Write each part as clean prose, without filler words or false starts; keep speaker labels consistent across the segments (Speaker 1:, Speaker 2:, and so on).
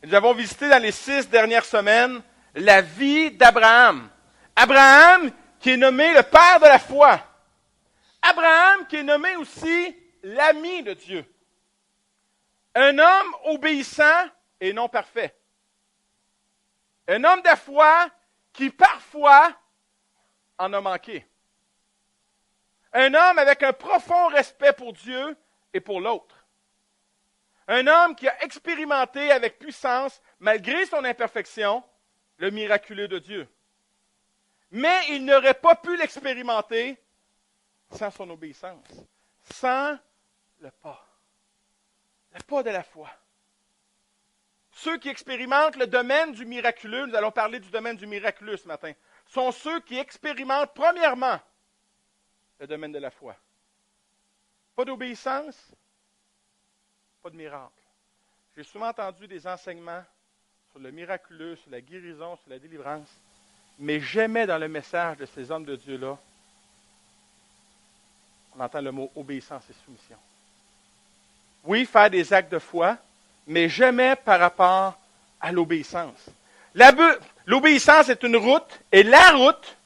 Speaker 1: Nous avons visité dans les 6 dernières semaines la vie d'Abraham. Abraham qui est nommé le père de la foi. Abraham qui est nommé aussi l'ami de Dieu. Un homme obéissant et non parfait. Un homme de foi qui parfois en a manqué. Un homme avec un profond respect pour Dieu et pour l'autre. Un homme qui a expérimenté avec puissance, malgré son imperfection, le miraculeux de Dieu. Mais il n'aurait pas pu l'expérimenter sans son obéissance, sans le pas. Le pas de la foi. Ceux qui expérimentent le domaine du miraculeux, nous allons parler du domaine du miraculeux ce matin, sont ceux qui expérimentent premièrement le domaine de la foi. Pas d'obéissance, pas de miracle. J'ai souvent entendu des enseignements sur le miraculeux, sur la guérison, sur la délivrance, mais jamais dans le message de ces hommes de Dieu-là, on entend le mot obéissance et soumission. Oui, faire des actes de foi, mais jamais par rapport à l'obéissance. L'obéissance est une route, et la route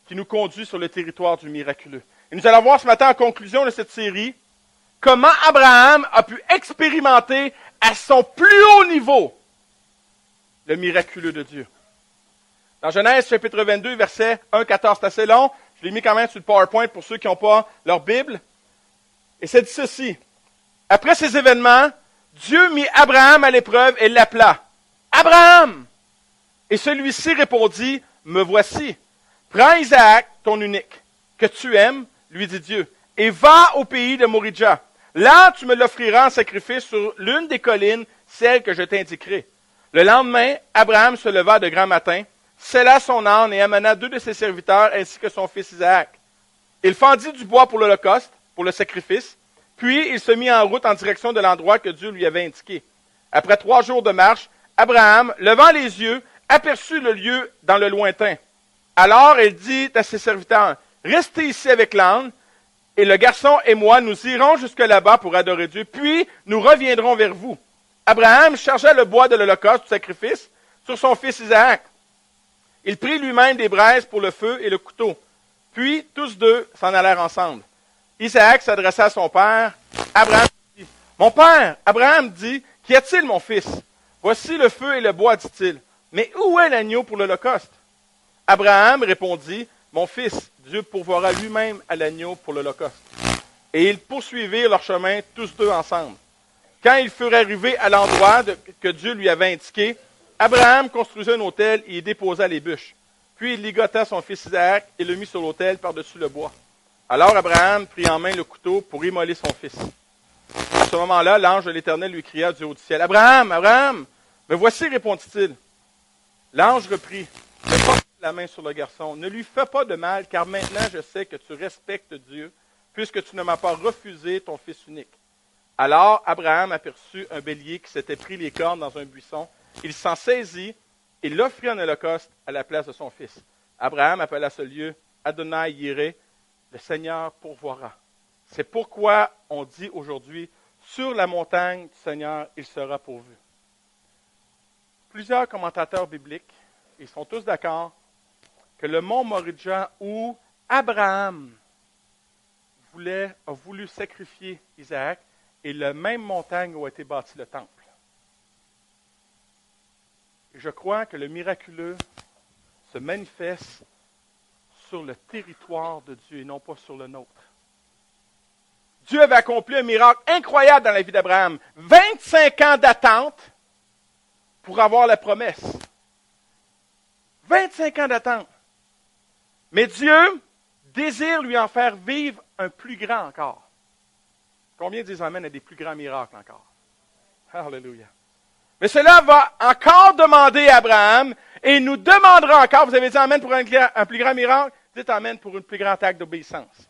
Speaker 1: qui nous conduit sur le territoire du miraculeux. Et nous allons voir ce matin, en conclusion de cette série, comment Abraham a pu expérimenter à son plus haut niveau le miraculeux de Dieu. Dans Genèse chapitre 22, verset 1-14, c'est assez long. Je l'ai mis quand même sur le PowerPoint pour ceux qui n'ont pas leur Bible. Et ça dit ceci. Après ces événements, Dieu mit Abraham à l'épreuve et l'appela. « Abraham! » Et celui-ci répondit, « Me voici. Prends Isaac, ton unique, que tu aimes, lui dit Dieu, et va au pays de Moridja. Là, tu me l'offriras en sacrifice sur l'une des collines, celle que je t'indiquerai. » Le lendemain, Abraham se leva de grand matin, sella son âne et amena 2 de ses serviteurs ainsi que son fils Isaac. Il fendit du bois pour l'holocauste, pour le sacrifice, puis il se mit en route en direction de l'endroit que Dieu lui avait indiqué. Après 3 jours de marche, Abraham, levant les yeux, aperçut le lieu dans le lointain. Alors il dit à ses serviteurs, « Restez ici avec l'âne, et le garçon et moi, nous irons jusque là-bas pour adorer Dieu, puis nous reviendrons vers vous. » Abraham chargea le bois de l'holocauste du sacrifice sur son fils Isaac. Il prit lui-même des braises pour le feu et le couteau. Puis tous deux s'en allèrent ensemble. Isaac s'adressa à son père. Abraham dit, « Mon père, Abraham dit, qu'y a-t-il, mon fils? Voici le feu et le bois, dit-il. Mais où est l'agneau pour l'holocauste? » Abraham répondit, « Mon fils, Dieu pourvoira lui-même à l'agneau pour l'holocauste. » Et ils poursuivirent leur chemin tous deux ensemble. Quand ils furent arrivés à l'endroit que Dieu lui avait indiqué, Abraham construisit un autel et y déposa les bûches. Puis il ligota son fils Isaac et le mit sur l'autel par-dessus le bois. Alors Abraham prit en main le couteau pour immoler son fils. À ce moment-là, l'ange de l'Éternel lui cria du haut du ciel, « Abraham, Abraham! Me voici, répondit-il. » L'ange reprit, « Mets pas la main sur le garçon, ne lui fais pas de mal, car maintenant je sais que tu respectes Dieu, puisque tu ne m'as pas refusé ton fils unique. » Alors Abraham aperçut un bélier qui s'était pris les cornes dans un buisson. Il s'en saisit et l'offrit en holocauste à la place de son fils. Abraham appela ce lieu Adonai Yireh, le Seigneur pourvoira. C'est pourquoi on dit aujourd'hui, sur la montagne du Seigneur, il sera pourvu. Plusieurs commentateurs bibliques, ils sont tous d'accord que le mont Moridja où Abraham a voulu sacrifier Isaac est la même montagne où a été bâti le temple. Et je crois que le miraculeux se manifeste sur le territoire de Dieu et non pas sur le nôtre. Dieu avait accompli un miracle incroyable dans la vie d'Abraham. 25 ans d'attente pour avoir la promesse. 25 ans d'attente. Mais Dieu désire lui en faire vivre un plus grand encore. Combien disent Amen à des plus grands miracles encore? Alléluia. Mais cela va encore demander à Abraham et nous demandera encore, vous avez dit Amen pour un plus grand miracle, dites Amen pour un plus grand acte d'obéissance.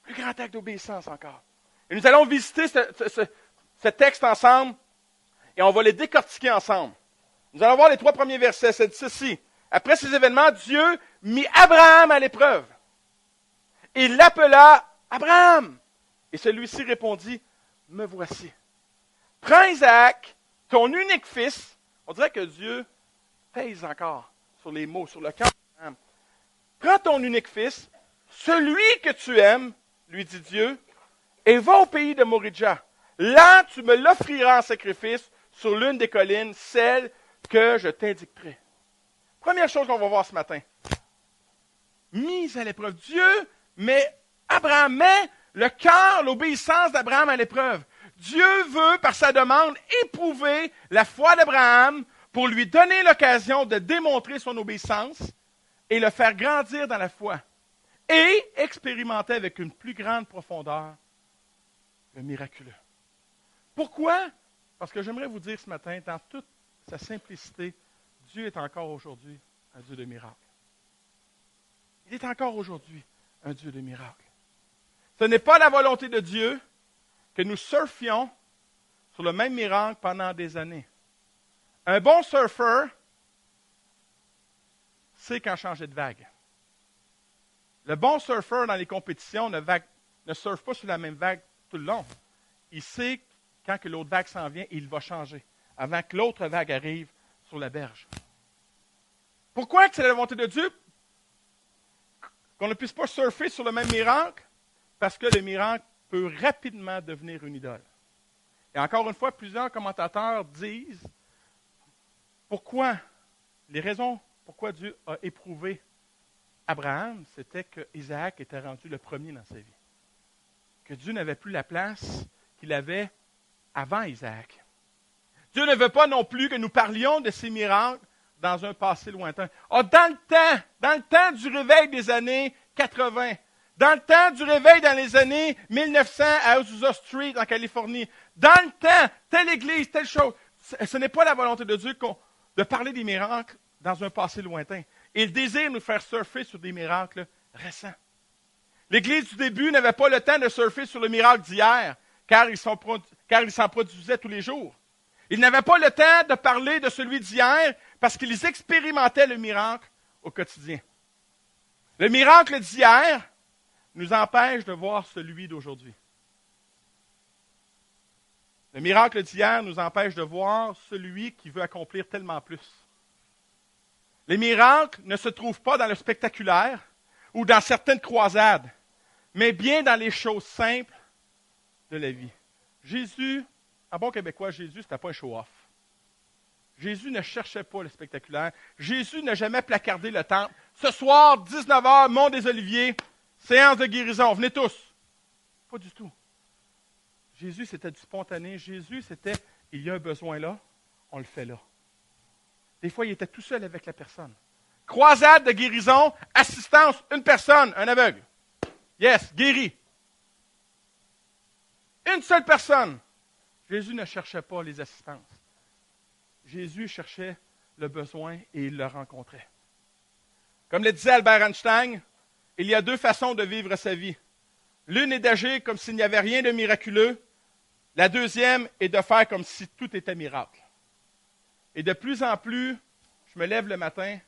Speaker 1: Plus grand acte d'obéissance encore. Et nous allons visiter ce texte ensemble et on va les décortiquer ensemble. Nous allons voir les 3 premiers versets, c'est ceci. Après ces événements, Dieu mit Abraham à l'épreuve. Il l'appela Abraham. Et celui-ci répondit, « Me voici. Prends Isaac, ton unique fils, on dirait que Dieu pèse encore sur les mots, sur le cœur d'Abraham. Prends ton unique fils, celui que tu aimes, lui dit Dieu, et va au pays de Moridja. Là, tu me l'offriras en sacrifice sur l'une des collines, celle que je t'indiquerai. Première chose qu'on va voir ce matin. Mise à l'épreuve. Dieu met Abraham, met le cœur, l'obéissance d'Abraham à l'épreuve. Dieu veut, par sa demande, éprouver la foi d'Abraham pour lui donner l'occasion de démontrer son obéissance et le faire grandir dans la foi et expérimenter avec une plus grande profondeur le miraculeux. Pourquoi? Parce que j'aimerais vous dire ce matin, dans toute sa simplicité, Dieu est encore aujourd'hui un Dieu de miracles. Il est encore aujourd'hui un Dieu de miracles. Ce n'est pas la volonté de Dieu que nous surfions sur le même miracle pendant des années. Un bon surfeur sait quand changer de vague. Le bon surfeur dans les compétitions ne surfe pas sur la même vague tout le long. Il sait quand que l'autre vague s'en vient, il va changer avant que l'autre vague arrive sur la berge. Pourquoi c'est la volonté de Dieu qu'on ne puisse pas surfer sur le même miracle? Parce que le miracle peut rapidement devenir une idole. Et encore une fois, plusieurs commentateurs disent les raisons pourquoi Dieu a éprouvé Abraham, c'était que Isaac était rendu le premier dans sa vie. Que Dieu n'avait plus la place qu'il avait avant Isaac. Dieu ne veut pas non plus que nous parlions de ces miracles dans un passé lointain. Dans le temps du réveil des années 80, dans le temps du réveil dans les années 1900 à Azusa Street en Californie, dans le temps, telle église, telle chose, ce n'est pas la volonté de Dieu de parler des miracles dans un passé lointain. Il désire nous faire surfer sur des miracles récents. L'Église du début n'avait pas le temps de surfer sur le miracle d'hier, car il s'en produisait tous les jours. Ils n'avaient pas le temps de parler de celui d'hier, parce qu'ils expérimentaient le miracle au quotidien. Le miracle d'hier nous empêche de voir celui d'aujourd'hui. Le miracle d'hier nous empêche de voir celui qui veut accomplir tellement plus. Les miracles ne se trouvent pas dans le spectaculaire ou dans certaines croisades, mais bien dans les choses simples de la vie. Jésus, en bon québécois, Jésus, ce n'était pas un show-off. Jésus ne cherchait pas le spectaculaire. Jésus n'a jamais placardé le temple. Ce soir, 19h, Mont des Oliviers, séance de guérison, venez tous. Pas du tout. Jésus, c'était du spontané. Jésus, c'était, il y a un besoin là, on le fait là. Des fois, il était tout seul avec la personne. Croisade de guérison, assistance, une personne, un aveugle. Yes, guéri. Une seule personne. Jésus ne cherchait pas les assistances. Jésus cherchait le besoin et il le rencontrait. Comme le disait Albert Einstein, il y a deux façons de vivre sa vie. L'une est d'agir comme s'il n'y avait rien de miraculeux. La deuxième est de faire comme si tout était miracle. Et de plus en plus, je me lève le matin,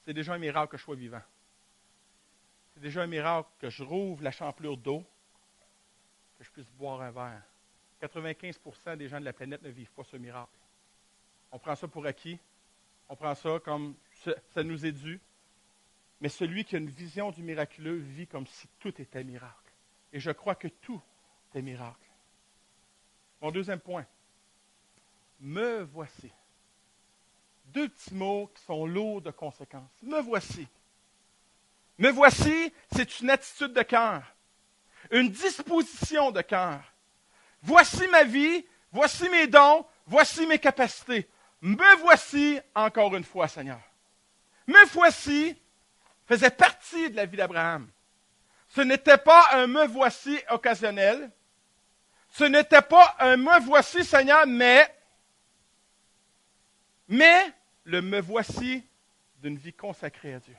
Speaker 1: c'est déjà un miracle que je sois vivant. C'est déjà un miracle que je rouvre la champlure d'eau, que je puisse boire un verre. 95% des gens de la planète ne vivent pas ce miracle. On prend ça pour acquis. On prend ça comme ça nous est dû. Mais celui qui a une vision du miraculeux vit comme si tout était miracle. Et je crois que tout est miracle. Mon deuxième point. Me voici. Deux petits mots qui sont lourds de conséquences. Me voici. Me voici, c'est une attitude de cœur. Une disposition de cœur. Voici ma vie, voici mes dons, voici mes capacités. Me voici encore une fois, Seigneur. Me voici faisait partie de la vie d'Abraham. Ce n'était pas un me voici occasionnel. Ce n'était pas un me voici, Seigneur, mais le me voici d'une vie consacrée à Dieu.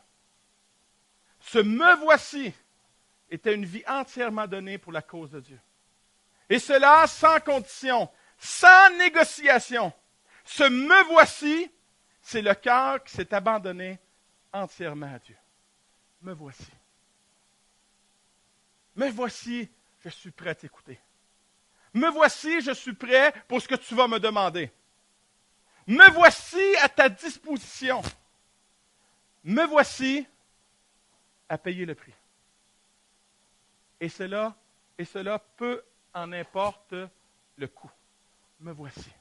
Speaker 1: Ce me voici était une vie entièrement donnée pour la cause de Dieu. Et cela sans condition, sans négociation. Ce me voici, c'est le cœur qui s'est abandonné entièrement à Dieu. Me voici. Me voici, je suis prêt à t'écouter. Me voici, je suis prêt pour ce que tu vas me demander. Me voici à ta disposition. Me voici à payer le prix. Et cela peu en importe le coût. Me voici.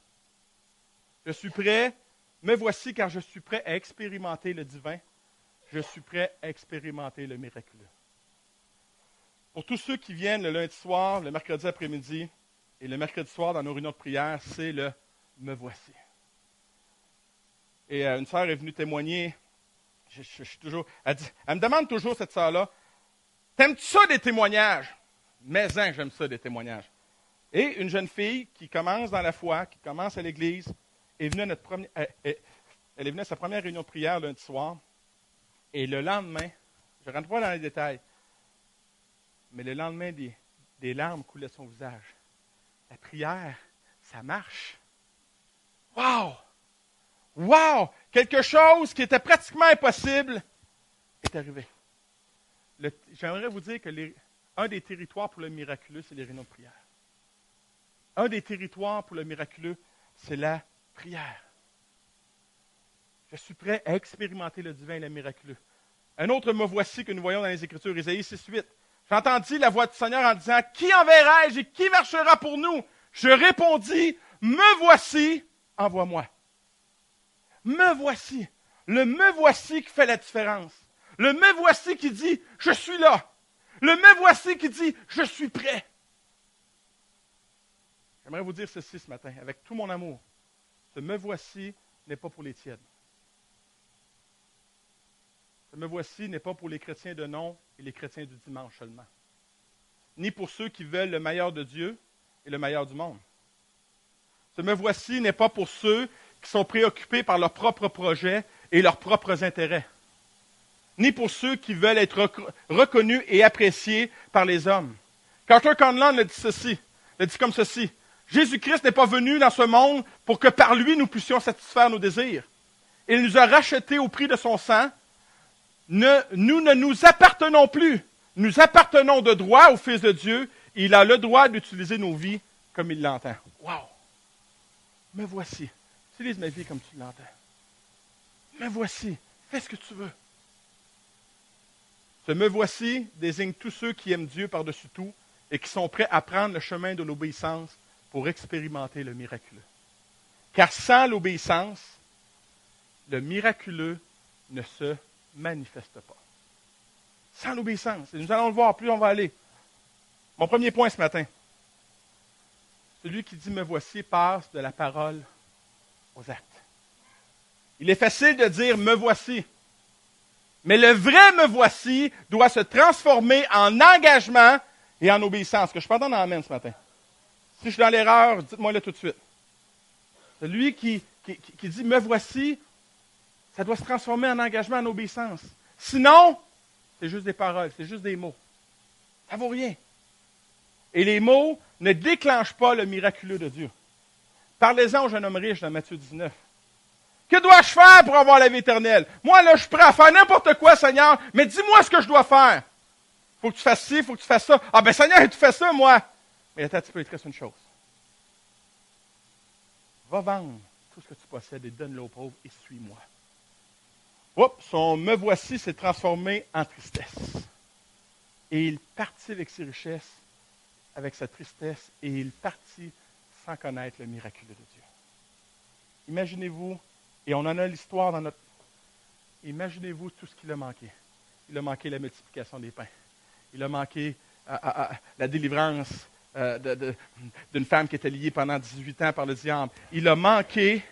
Speaker 1: Je suis prêt. Me voici car je suis prêt à expérimenter le divin. Je suis prêt à expérimenter le miraculeux. Pour tous ceux qui viennent le lundi soir, le mercredi après-midi et le mercredi soir dans nos réunions de prière, c'est le « me voici ». Et une sœur est venue témoigner. Je suis toujours, elle me demande toujours, cette sœur-là, « T'aimes-tu ça des témoignages? » Mais j'aime ça des témoignages. Et une jeune fille qui commence dans la foi, qui commence à l'église, est venue elle est venue à sa première réunion de prière lundi soir. Et le lendemain, je ne rentre pas dans les détails, mais le lendemain, des larmes coulaient de son visage. La prière, ça marche. Wow! Wow! Quelque chose qui était pratiquement impossible est arrivé. J'aimerais vous dire que un des territoires pour le miraculeux, c'est les réunions de prière. Un des territoires pour le miraculeux, c'est la prière. Je suis prêt à expérimenter le divin et le miraculeux. Un autre me voici que nous voyons dans les Écritures, Ésaïe 6:8. J'entendis la voix du Seigneur en disant, « Qui enverrai-je et qui marchera pour nous? » Je répondis, « Me voici, envoie-moi. » Me voici. Le me voici qui fait la différence. Le me voici qui dit, « Je suis là. » Le me voici qui dit, « Je suis prêt. » J'aimerais vous dire ceci ce matin, avec tout mon amour. Ce me voici n'est pas pour les tièdes. Ce me voici n'est pas pour les chrétiens de nom et les chrétiens du dimanche seulement. Ni pour ceux qui veulent le meilleur de Dieu et le meilleur du monde. Ce me voici n'est pas pour ceux qui sont préoccupés par leurs propres projets et leurs propres intérêts. Ni pour ceux qui veulent être reconnus et appréciés par les hommes. Carter Conlon le dit comme ceci. Jésus-Christ n'est pas venu dans ce monde pour que par lui nous puissions satisfaire nos désirs. Il nous a rachetés au prix de son sang. Nous ne nous appartenons plus. Nous appartenons de droit au Fils de Dieu. Et il a le droit d'utiliser nos vies comme il l'entend. Wow! Me voici. Utilise ma vie comme tu l'entends. Me voici. Fais ce que tu veux. Ce me voici désigne tous ceux qui aiment Dieu par-dessus tout et qui sont prêts à prendre le chemin de l'obéissance pour expérimenter le miraculeux. Car sans l'obéissance, le miraculeux ne se manifeste pas. Sans l'obéissance. Et nous allons le voir, plus on va aller. Mon premier point ce matin. Celui qui dit « me voici » passe de la parole aux actes. Il est facile de dire « me voici ». Mais le vrai me voici doit se transformer en engagement et en obéissance. Que je peux entendre en amen ce matin. Si je suis dans l'erreur, dites-moi-le tout de suite. Celui qui dit me voici, ça doit se transformer en engagement, en obéissance. Sinon, c'est juste des paroles, c'est juste des mots. Ça ne vaut rien. Et les mots ne déclenchent pas le miraculeux de Dieu. Parlez-en au jeune homme riche dans Matthieu 19. Que dois-je faire pour avoir la vie éternelle? Moi, là, je suis prêt à faire n'importe quoi, Seigneur, mais dis-moi ce que je dois faire. Il faut que tu fasses ci, il faut que tu fasses ça. Ah ben Seigneur, tu fais ça, moi. Mais attends, tu peux être une chose. Va vendre tout ce que tu possèdes et donne-le aux pauvres et suis-moi. Oups, son me voici s'est transformé en tristesse. Et il partit avec ses richesses, avec sa tristesse, et il partit sans connaître le miraculeux de Dieu. Imaginez-vous, et on en a l'histoire dans notre... Imaginez-vous tout ce qu'il a manqué. Il a manqué la multiplication des pains. Il a manqué la délivrance d'une femme qui était liée pendant 18 ans par le diable. Il a manqué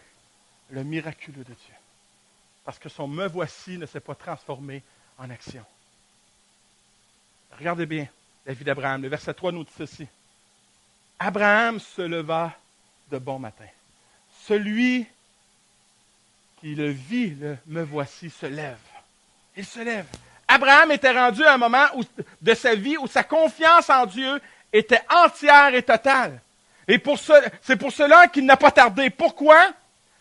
Speaker 1: le miraculeux de Dieu. Parce que son me voici ne s'est pas transformé en action. Regardez bien la vie d'Abraham. Le verset 3 nous dit ceci. Abraham se leva de bon matin. Celui qui le vit, le me voici, se lève. Il se lève. Abraham était rendu à un moment de sa vie où sa confiance en Dieu était entière et totale. Et c'est pour cela qu'il n'a pas tardé. Pourquoi?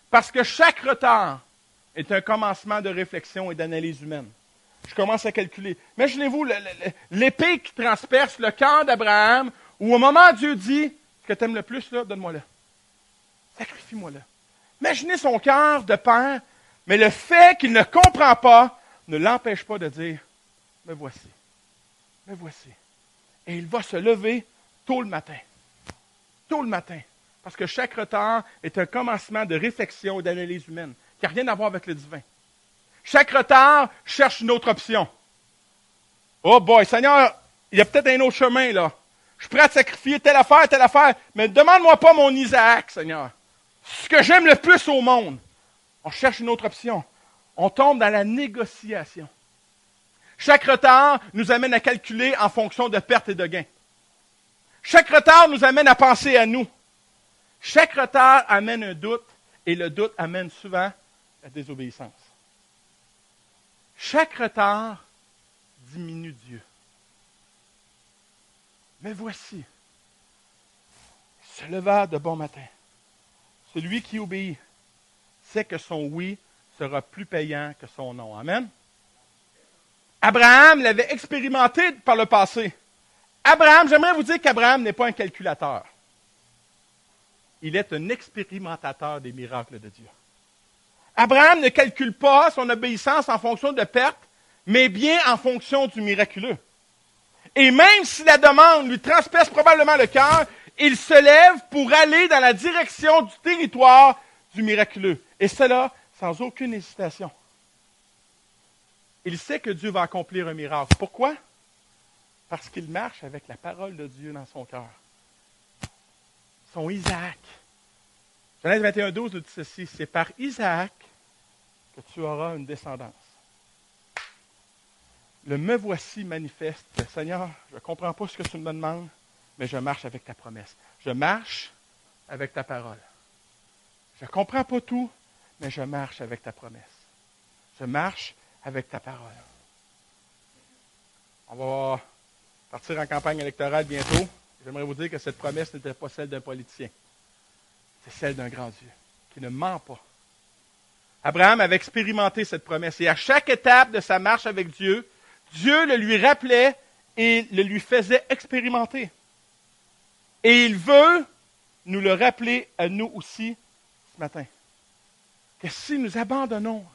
Speaker 1: Parce que chaque retard est un commencement de réflexion et d'analyse humaine. Je commence à calculer. Imaginez-vous l'épée qui transperce le cœur d'Abraham, où au moment où Dieu dit, ce que tu aimes le plus, là, donne-moi-le. Sacrifie-moi-le. Imaginez son cœur de père, mais le fait qu'il ne comprend pas ne l'empêche pas de dire, me voici, me voici. Et il va se lever tôt le matin. Tôt le matin. Parce que chaque retard est un commencement de réflexion et d'analyse humaine, qui n'a rien à voir avec le divin. Chaque retard cherche une autre option. Oh boy, Seigneur, il y a peut-être un autre chemin, là. Je suis prêt à te sacrifier telle affaire, mais demande-moi pas mon Isaac, Seigneur. Ce que j'aime le plus au monde. On cherche une autre option. On tombe dans la négociation. Chaque retard nous amène à calculer en fonction de pertes et de gains. Chaque retard nous amène à penser à nous. Chaque retard amène un doute, et le doute amène souvent la désobéissance. Chaque retard diminue Dieu. Mais voici, se leva de bon matin. Celui qui obéit sait que son oui sera plus payant que son non. Amen. Abraham l'avait expérimenté par le passé. Abraham, j'aimerais vous dire qu'Abraham n'est pas un calculateur. Il est un expérimentateur des miracles de Dieu. Abraham ne calcule pas son obéissance en fonction de pertes, mais bien en fonction du miraculeux. Et même si la demande lui transperce probablement le cœur, il se lève pour aller dans la direction du territoire du miraculeux. Et cela sans aucune hésitation. Il sait que Dieu va accomplir un miracle. Pourquoi? Parce qu'il marche avec la parole de Dieu dans son cœur. Son Isaac. Genèse 21:12 nous dit ceci, c'est par Isaac que tu auras une descendance. Le me voici manifeste. Seigneur, je ne comprends pas ce que tu me demandes, mais je marche avec ta promesse. Je marche avec ta parole. Je ne comprends pas tout, mais je marche avec ta promesse. Je marche avec ta parole. On va partir en campagne électorale bientôt. J'aimerais vous dire que cette promesse n'était pas celle d'un politicien. C'est celle d'un grand Dieu, qui ne ment pas. Abraham avait expérimenté cette promesse. Et à chaque étape de sa marche avec Dieu, Dieu le lui rappelait et le lui faisait expérimenter. Et il veut nous le rappeler à nous aussi ce matin. Que si nous abandonnons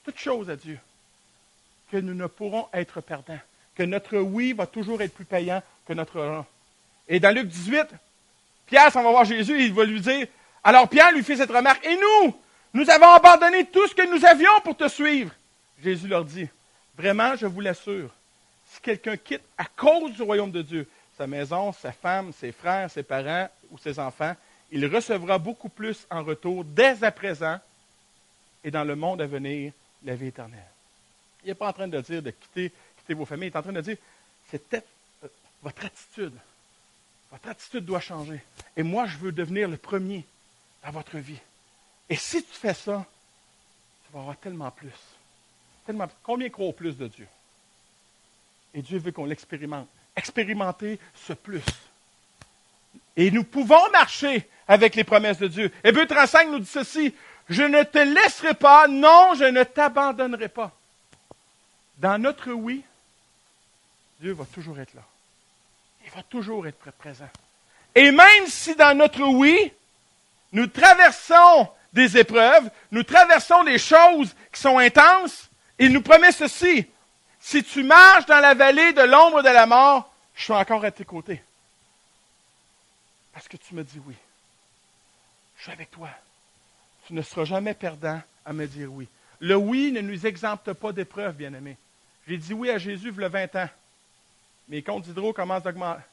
Speaker 1: toute chose à Dieu, que nous ne pourrons être perdants. Que notre oui va toujours être plus payant que notre non. Et dans Luc 18, Pierre s'en va voir Jésus et il va lui dire, alors Pierre lui fait cette remarque, et nous avons abandonné tout ce que nous avions pour te suivre. Jésus leur dit, vraiment, je vous l'assure, si quelqu'un quitte à cause du royaume de Dieu, sa maison, sa femme, ses frères, ses parents ou ses enfants, il recevra beaucoup plus en retour dès à présent et dans le monde à venir, la vie éternelle. Il n'est pas en train de dire de quitter vos familles, il est en train de dire, c'est peut-être votre attitude. Votre attitude doit changer. Et moi, je veux devenir le premier dans votre vie. Et si tu fais ça, tu vas avoir tellement plus. Combien croient au plus de Dieu? Et Dieu veut qu'on l'expérimente. Expérimenter ce plus. Et nous pouvons marcher avec les promesses de Dieu. Hébreux 35 nous dit ceci, je ne te laisserai pas, non, je ne t'abandonnerai pas. Dans notre oui, Dieu va toujours être là. Il va toujours être présent. Et même si dans notre oui, nous traversons des épreuves, nous traversons des choses qui sont intenses, il nous promet ceci, si tu marches dans la vallée de l'ombre de la mort, je suis encore à tes côtés. Parce que tu me dis oui. Je suis avec toi. Tu ne seras jamais perdant à me dire oui. Le oui ne nous exempte pas d'épreuves, bien-aimés. J'ai dit oui à Jésus il y a 20 ans. Mes comptes d'hydro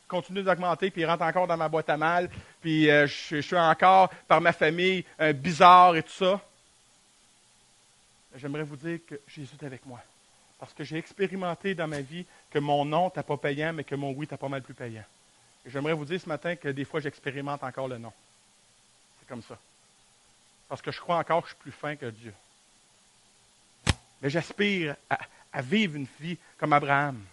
Speaker 1: continuent d'augmenter, puis ils rentrent encore dans ma boîte à mal, puis je suis encore, par ma famille, bizarre et tout ça. J'aimerais vous dire que Jésus est avec moi. Parce que j'ai expérimenté dans ma vie que mon non n'était pas payant, mais que mon oui était pas mal plus payant. Et j'aimerais vous dire ce matin que des fois, j'expérimente encore le non. C'est comme ça. Parce que je crois encore que je suis plus fin que Dieu. Mais j'aspire à vivre une vie comme Abraham.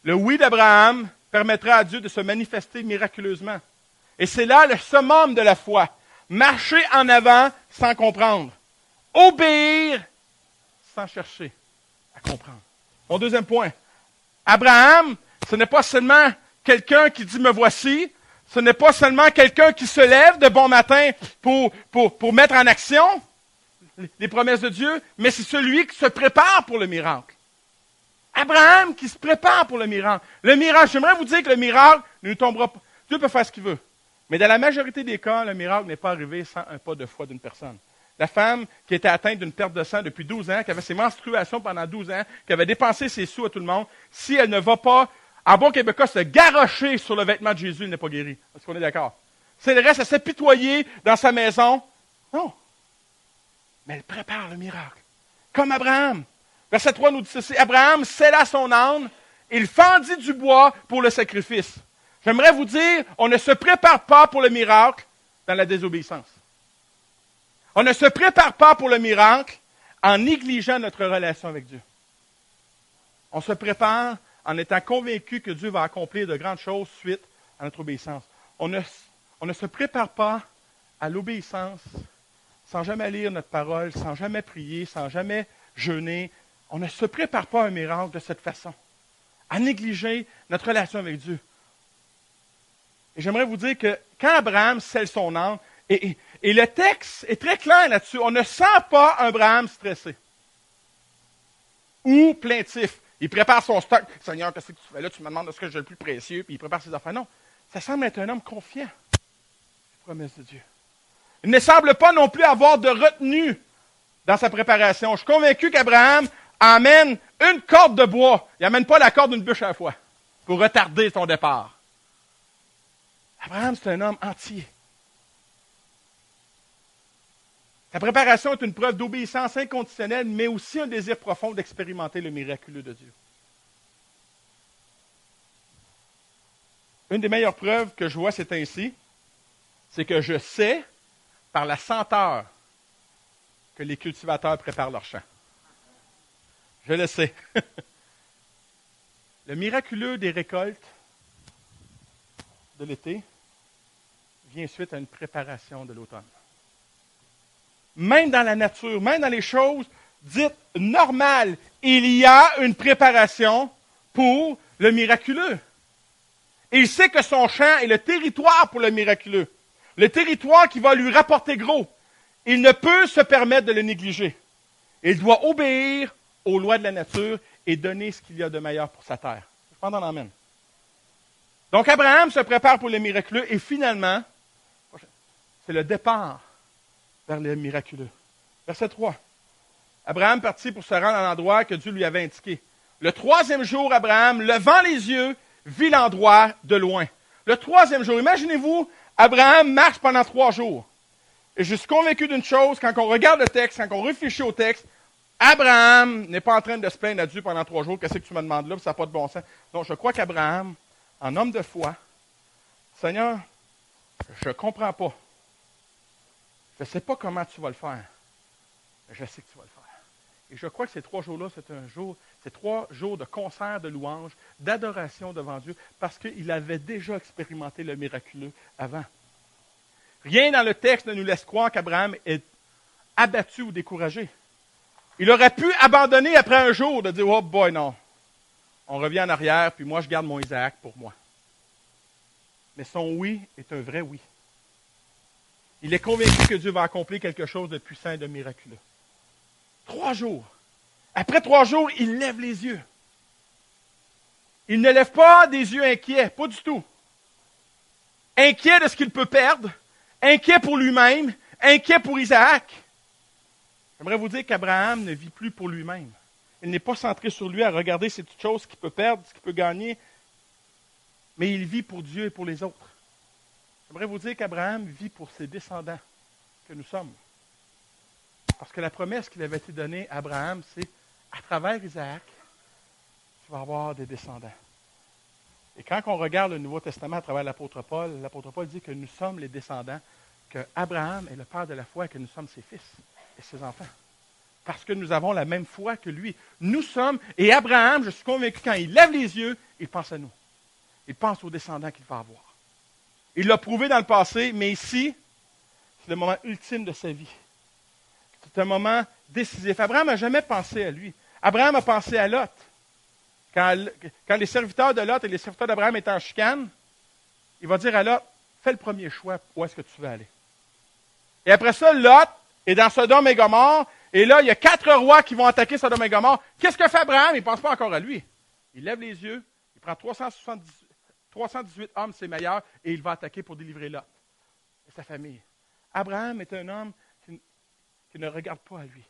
Speaker 1: Le oui d'Abraham permettra à Dieu de se manifester miraculeusement. Et c'est là le summum de la foi. Marcher en avant sans comprendre. Obéir sans chercher à comprendre. Mon deuxième point. Abraham, ce n'est pas seulement quelqu'un qui dit « me voici », Ce n'est pas seulement quelqu'un qui se lève de bon matin pour mettre en action les promesses de Dieu, mais c'est celui qui se prépare pour le miracle. Abraham qui se prépare pour le miracle. Le miracle, j'aimerais vous dire que le miracle ne nous tombera pas. Dieu peut faire ce qu'il veut. Mais dans la majorité des cas, le miracle n'est pas arrivé sans un pas de foi d'une personne. La femme qui était atteinte d'une perte de sang depuis 12 ans, qui avait ses menstruations pendant 12 ans, qui avait dépensé ses sous à tout le monde, si elle ne va pas, en bon québécois, se garrocher sur le vêtement de Jésus, elle n'est pas guérie. Est-ce qu'on est d'accord? Si elle reste à s'apitoyer dans sa maison, non. Mais elle prépare le miracle. Comme Abraham. Verset 3 nous dit ceci, Abraham scella son âne, il fendit du bois pour le sacrifice. J'aimerais vous dire, on ne se prépare pas pour le miracle dans la désobéissance. On ne se prépare pas pour le miracle en négligeant notre relation avec Dieu. On se prépare en étant convaincu que Dieu va accomplir de grandes choses suite à notre obéissance. On ne se prépare pas à l'obéissance sans jamais lire notre parole, sans jamais prier, sans jamais jeûner. On ne se prépare pas à un miracle de cette façon, à négliger notre relation avec Dieu. Et j'aimerais vous dire que quand Abraham scelle son âme, et le texte est très clair là-dessus, on ne sent pas Abraham stressé ou plaintif. Il prépare son stock. Seigneur, qu'est-ce que tu fais là? Tu me demandes de ce que j'ai le plus précieux, puis il prépare ses affaires. Non, ça semble être un homme confiant aux promesses de Dieu. Il ne semble pas non plus avoir de retenue dans sa préparation. Je suis convaincu qu'Abraham amène une corde de bois. Il n'amène pas la corde d'une bûche à la fois pour retarder son départ. Abraham, c'est un homme entier. La préparation est une preuve d'obéissance inconditionnelle, mais aussi un désir profond d'expérimenter le miraculeux de Dieu. Une des meilleures preuves que je vois, c'est ainsi, c'est que je sais, par la senteur, que les cultivateurs préparent leur champ. Je le sais. Le miraculeux des récoltes de l'été vient suite à une préparation de l'automne. Même dans la nature, même dans les choses dites normales, il y a une préparation pour le miraculeux. Et il sait que son champ est le territoire pour le miraculeux. Le territoire qui va lui rapporter gros. Il ne peut se permettre de le négliger. Il doit obéir aux lois de la nature et donner ce qu'il y a de meilleur pour sa terre. Je pense en amène. Donc Abraham se prépare pour le miraculeux et finalement, c'est le départ vers le miraculeux. Verset 3. Abraham partit pour se rendre à l'endroit que Dieu lui avait indiqué. Le 3e jour, Abraham, levant les yeux, vit l'endroit de loin. Le 3e jour, imaginez-vous, Abraham marche pendant 3 jours. Et je suis convaincu d'une chose, quand on regarde le texte, quand on réfléchit au texte, Abraham n'est pas en train de se plaindre à Dieu pendant 3 jours. Qu'est-ce que tu me demandes là? Ça n'a pas de bon sens. Donc, je crois qu'Abraham, en homme de foi, Seigneur, je ne comprends pas. Je ne sais pas comment tu vas le faire, mais je sais que tu vas le faire. Et je crois que ces 3 jours-là, c'est 3 jours de concert de louange, d'adoration devant Dieu, parce qu'il avait déjà expérimenté le miraculeux avant. Rien dans le texte ne nous laisse croire qu'Abraham est abattu ou découragé. Il aurait pu abandonner après un jour, de dire « Oh boy, non, on revient en arrière, puis moi je garde mon Isaac pour moi. » Mais son oui est un vrai oui. Il est convaincu que Dieu va accomplir quelque chose de puissant et de miraculeux. 3 jours. Après 3 jours, il lève les yeux. Il ne lève pas des yeux inquiets, pas du tout. Inquiet de ce qu'il peut perdre, inquiet pour lui-même, inquiet pour Isaac. J'aimerais vous dire qu'Abraham ne vit plus pour lui-même. Il n'est pas centré sur lui à regarder ces petites choses qu'il peut perdre, ce qu'il peut gagner, mais il vit pour Dieu et pour les autres. J'aimerais vous dire qu'Abraham vit pour ses descendants, que nous sommes. Parce que la promesse qu'il avait été donnée à Abraham, c'est à travers Isaac, tu vas avoir des descendants. Et quand on regarde le Nouveau Testament à travers l'apôtre Paul dit que nous sommes les descendants, que Abraham est le père de la foi et que nous sommes ses fils et ses enfants. Parce que nous avons la même foi que lui. Nous sommes, et Abraham, je suis convaincu, quand il lève les yeux, il pense à nous. Il pense aux descendants qu'il va avoir. Il l'a prouvé dans le passé, mais ici, c'est le moment ultime de sa vie. C'est un moment décisif. Abraham n'a jamais pensé à lui. Abraham a pensé à Lot. Quand les serviteurs de Lot et les serviteurs d'Abraham étaient en chicane, il va dire à Lot, fais le premier choix, où est-ce que tu veux aller. Et après ça, Lot est dans Sodome et Gomorrhe, et là, il y a 4 rois qui vont attaquer Sodome et Gomorrhe. Qu'est-ce que fait Abraham? Il ne pense pas encore à lui. Il lève les yeux, il prend 318 hommes, ses meilleurs, et il va attaquer pour délivrer Lot et sa famille. Abraham est un homme qui ne regarde pas à lui.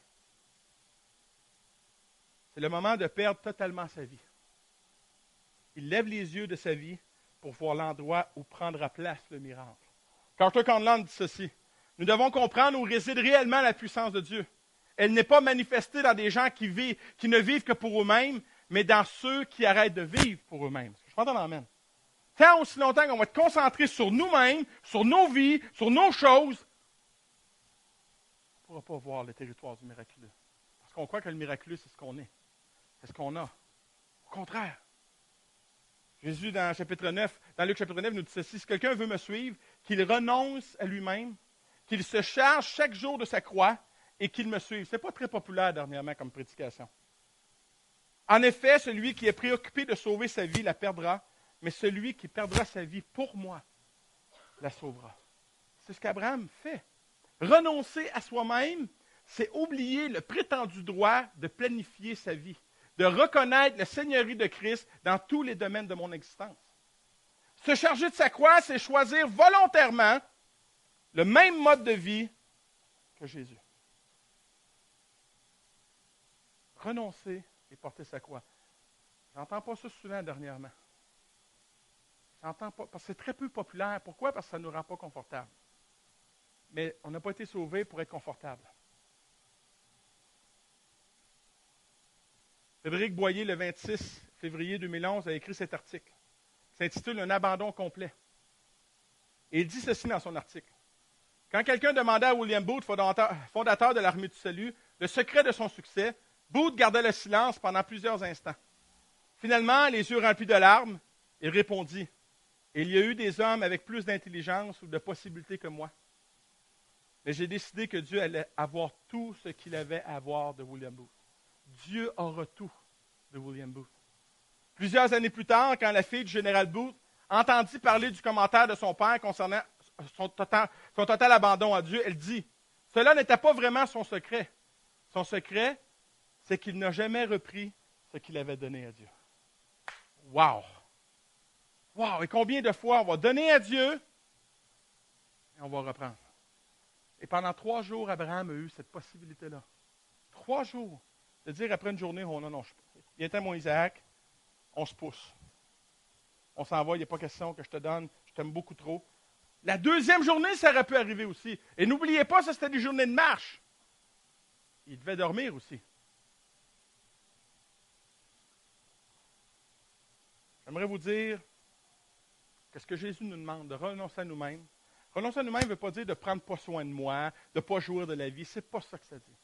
Speaker 1: C'est le moment de perdre totalement sa vie. Il lève les yeux de sa vie pour voir l'endroit où prendra place le miracle. Carter Conlon dit ceci. Nous devons comprendre où réside réellement la puissance de Dieu. Elle n'est pas manifestée dans des gens qui ne vivent que pour eux-mêmes, mais dans ceux qui arrêtent de vivre pour eux-mêmes. Je m'entends l'amène. Tant aussi longtemps qu'on va être concentré sur nous-mêmes, sur nos vies, sur nos choses, on ne pourra pas voir le territoire du miraculeux. Parce qu'on croit que le miraculeux, c'est ce qu'on est. C'est ce qu'on a. Au contraire. Jésus, dans Luc chapitre 9, nous dit ceci, si quelqu'un veut me suivre, qu'il renonce à lui-même, qu'il se charge chaque jour de sa croix et qu'il me suive. Ce n'est pas très populaire dernièrement comme prédication. En effet, celui qui est préoccupé de sauver sa vie la perdra, mais celui qui perdra sa vie pour moi la sauvera. C'est ce qu'Abraham fait. Renoncer à soi-même, c'est oublier le prétendu droit de planifier sa vie, de reconnaître la seigneurie de Christ dans tous les domaines de mon existence. Se charger de sa croix, c'est choisir volontairement le même mode de vie que Jésus. Renoncer et porter sa croix. Je n'entends pas ça souvent dernièrement. J'entends pas, parce que c'est très peu populaire. Pourquoi? Parce que ça ne nous rend pas confortables. Mais on n'a pas été sauvés pour être confortable. Frédéric Boyer, le 26 février 2011, a écrit cet article. Il s'intitule « Un abandon complet ». Et il dit ceci dans son article. Quand quelqu'un demandait à William Booth, fondateur de l'Armée du Salut, le secret de son succès, Booth garda le silence pendant plusieurs instants. Finalement, les yeux remplis de larmes, il répondit « Il y a eu des hommes avec plus d'intelligence ou de possibilités que moi. Mais j'ai décidé que Dieu allait avoir tout ce qu'il avait à avoir de William Booth. Dieu aura tout de William Booth. » Plusieurs années plus tard, quand la fille du général Booth entendit parler du commentaire de son père concernant son total abandon à Dieu, elle dit « Cela n'était pas vraiment son secret. Son secret, c'est qu'il n'a jamais repris ce qu'il avait donné à Dieu. » Wow! Wow! Et combien de fois on va donner à Dieu et on va reprendre? Et pendant 3 jours, Abraham a eu cette possibilité-là. 3 jours. De dire après une journée, oh non, viens-t'en mon Isaac, on se pousse. On s'en va, il n'y a pas question que je te donne, je t'aime beaucoup trop. La deuxième journée, ça aurait pu arriver aussi. Et n'oubliez pas, ça c'était des journées de marche. Il devait dormir aussi. J'aimerais vous dire que ce que Jésus nous demande, de renoncer à nous-mêmes. Renoncer à nous-mêmes ne veut pas dire de ne prendre pas soin de moi, de ne pas jouir de la vie. Ce n'est pas ça que ça dit.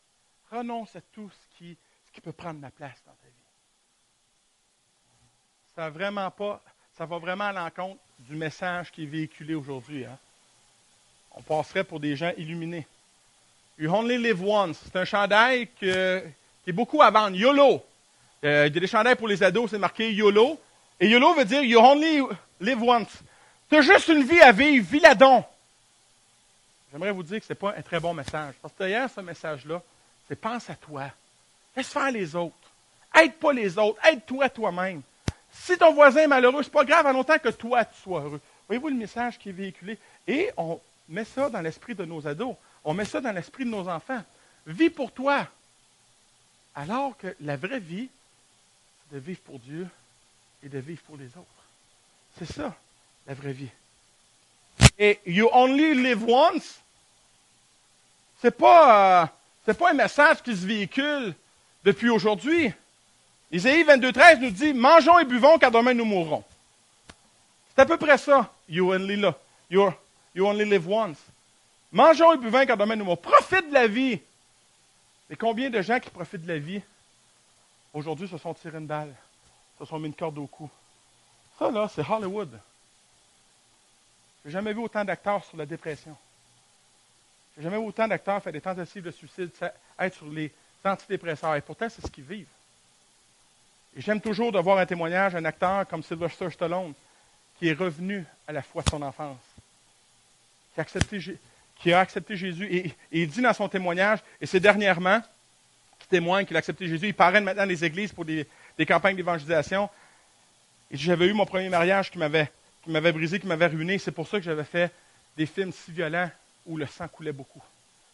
Speaker 1: Renonce à tout ce qui peut prendre ma place dans ta vie. Ça va vraiment à l'encontre du message qui est véhiculé aujourd'hui. Hein? On passerait pour des gens illuminés. You only live once. C'est un chandail qui est beaucoup à vendre. YOLO. Il y a des chandails pour les ados, c'est marqué YOLO. Et YOLO veut dire You only live once. Tu as juste une vie à vivre, vis-la donc. J'aimerais vous dire que ce n'est pas un très bon message. Parce que derrière ce message-là, c'est pense à toi. Laisse faire les autres. Aide pas les autres. Aide-toi toi-même. Si ton voisin est malheureux, c'est pas grave en autant que toi, tu sois heureux. Voyez-vous le message qui est véhiculé? Et on met ça dans l'esprit de nos ados. On met ça dans l'esprit de nos enfants. Vis pour toi. Alors que la vraie vie, c'est de vivre pour Dieu et de vivre pour les autres. C'est ça, la vraie vie. Et you only live once, c'est pas un message qui se véhicule depuis aujourd'hui. Isaïe 22:13 nous dit « Mangeons et buvons, car demain nous mourrons. » C'est à peu près ça. You only live once. Mangeons et buvons, car demain nous mourrons. Profite de la vie. Et combien de gens qui profitent de la vie, aujourd'hui, se sont tirés une balle, se sont mis une corde au cou. Ça, là, c'est Hollywood. Je n'ai jamais vu autant d'acteurs sur la dépression. Je n'ai jamais vu autant d'acteurs faire des tentatives de suicide, être sur les antidépresseurs. Et pourtant, c'est ce qu'ils vivent. Et j'aime toujours de voir un témoignage d'un acteur comme Sylvester Stallone, qui est revenu à la foi de son enfance. qui a accepté Jésus. Et il dit dans son témoignage, et c'est dernièrement qu'il témoigne qu'il a accepté Jésus. Il parraine maintenant les églises pour des campagnes d'évangélisation. Et j'avais eu mon premier mariage qui m'avait brisé, qui m'avait ruiné. C'est pour ça que j'avais fait des films si violents où le sang coulait beaucoup.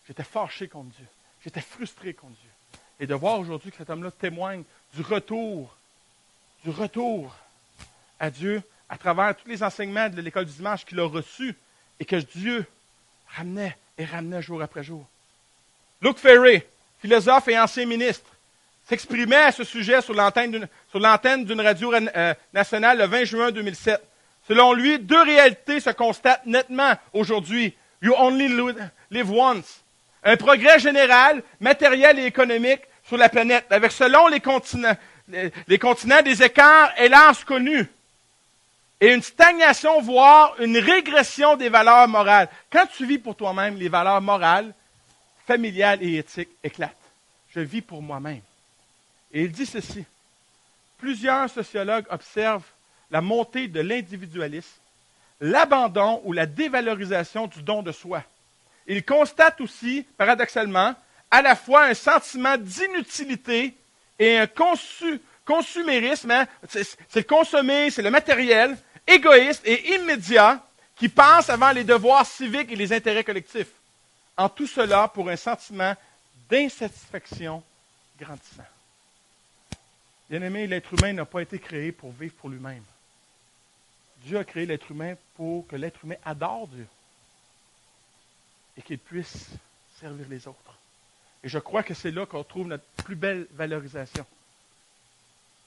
Speaker 1: J'étais fâché contre Dieu. J'étais frustré contre Dieu. Et de voir aujourd'hui que cet homme-là témoigne du retour à Dieu à travers tous les enseignements de l'école du dimanche qu'il a reçus et que Dieu ramenait jour après jour. Luke Ferry, philosophe et ancien ministre, s'exprimait à ce sujet sur l'antenne d'une radio nationale le 20 juin 2007. Selon lui, deux réalités se constatent nettement aujourd'hui. You only live once. Un progrès général, matériel et économique sur la planète, avec selon les continents des écarts hélas connus. Et une stagnation, voire une régression des valeurs morales. Quand tu vis pour toi-même, les valeurs morales, familiales et éthiques éclatent. Je vis pour moi-même. Et il dit ceci. Plusieurs sociologues observent la montée de l'individualisme, l'abandon ou la dévalorisation du don de soi. Ils constatent aussi, paradoxalement, à la fois un sentiment d'inutilité et un consumérisme. Hein? C'est le consommer, c'est le matériel, égoïste et immédiat qui passe avant les devoirs civiques et les intérêts collectifs. En tout cela pour un sentiment d'insatisfaction grandissant. Bien-aimé, l'être humain n'a pas été créé pour vivre pour lui-même. Dieu a créé l'être humain pour que l'être humain adore Dieu et qu'il puisse servir les autres. Et je crois que c'est là qu'on trouve notre plus belle valorisation.